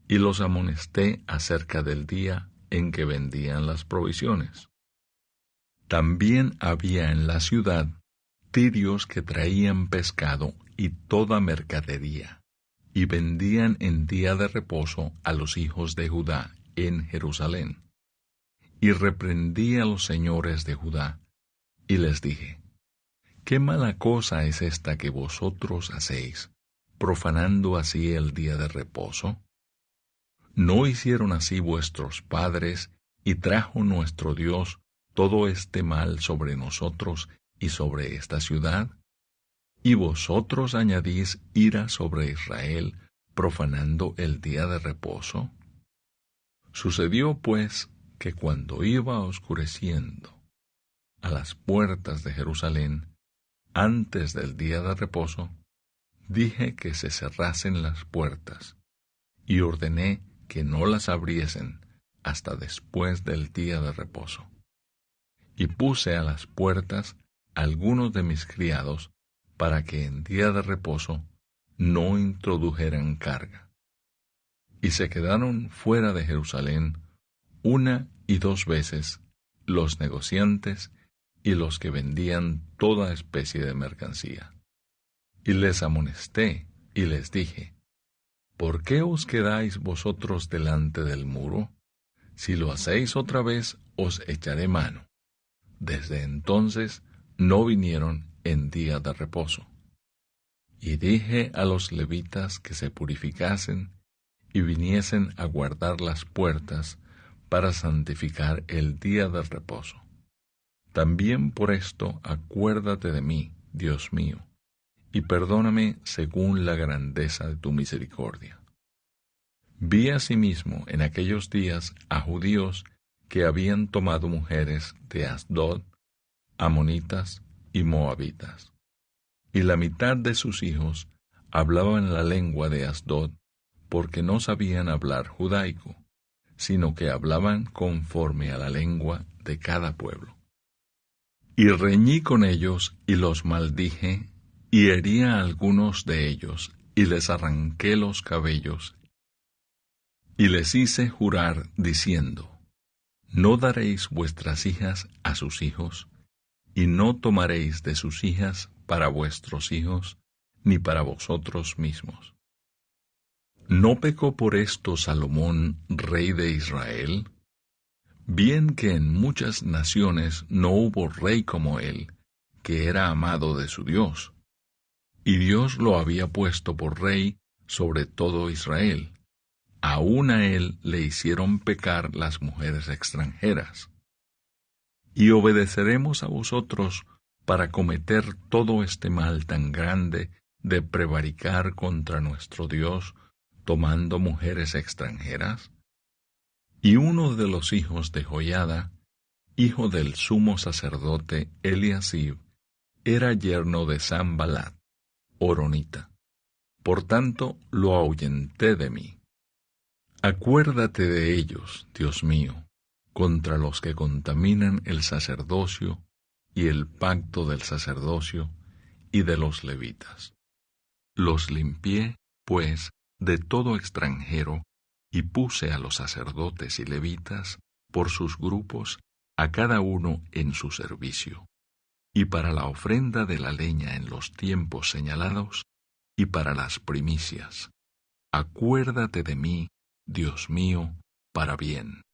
y los amonesté acerca del día en que vendían las provisiones. También había en la ciudad tirios que traían pescado y toda mercadería, y vendían en día de reposo a los hijos de Judá en Jerusalén. Y reprendí a los señores de Judá, y les dije: ¿Qué mala cosa es esta que vosotros hacéis, profanando así el día de reposo? ¿No hicieron así vuestros padres, y trajo nuestro Dios todo este mal sobre nosotros y sobre esta ciudad? ¿Y vosotros añadís ira sobre Israel, profanando el día de reposo? Sucedió, pues, que cuando iba oscureciendo a las puertas de Jerusalén, antes del día de reposo, dije que se cerrasen las puertas, y ordené que no las abriesen hasta después del día de reposo. Y puse a las puertas algunos de mis criados, para que en día de reposo no introdujeran carga. Y se quedaron fuera de Jerusalén 1 y 2 veces los negociantes y los que vendían toda especie de mercancía. Y les amonesté y les dije: ¿por qué os quedáis vosotros delante del muro? Si lo hacéis otra vez, os echaré mano. Desde entonces no vinieron en día de reposo. Y dije a los levitas que se purificasen y viniesen a guardar las puertas para santificar el día del reposo. También por esto acuérdate de mí, Dios mío, y perdóname según la grandeza de tu misericordia. Vi asimismo en aquellos días a judíos que habían tomado mujeres de Asdod, amonitas y moabitas, y la mitad de sus hijos hablaban la lengua de Asdod, porque no sabían hablar judaico, sino que hablaban conforme a la lengua de cada pueblo. Y reñí con ellos y los maldije, y herí a algunos de ellos, y les arranqué los cabellos, y les hice jurar diciendo: no daréis vuestras hijas a sus hijos, y no tomaréis de sus hijas para vuestros hijos, ni para vosotros mismos. ¿No pecó por esto Salomón, rey de Israel? Bien que en muchas naciones no hubo rey como él, que era amado de su Dios, y Dios lo había puesto por rey sobre todo Israel. Aún a él le hicieron pecar las mujeres extranjeras. Y obedeceremos a vosotros para cometer todo este mal tan grande de prevaricar contra nuestro Dios, tomando mujeres extranjeras. Y uno de los hijos de Joiada, hijo del sumo sacerdote Eliasib, era yerno de Sanballat, horonita. Por tanto, lo ahuyenté de mí. Acuérdate de ellos, Dios mío, contra los que contaminan el sacerdocio y el pacto del sacerdocio y de los levitas. Los limpié, pues, de todo extranjero, y puse a los sacerdotes y levitas por sus grupos, a cada uno en su servicio, y para la ofrenda de la leña en los tiempos señalados, y para las primicias. Acuérdate de mí, Dios mío, para bien.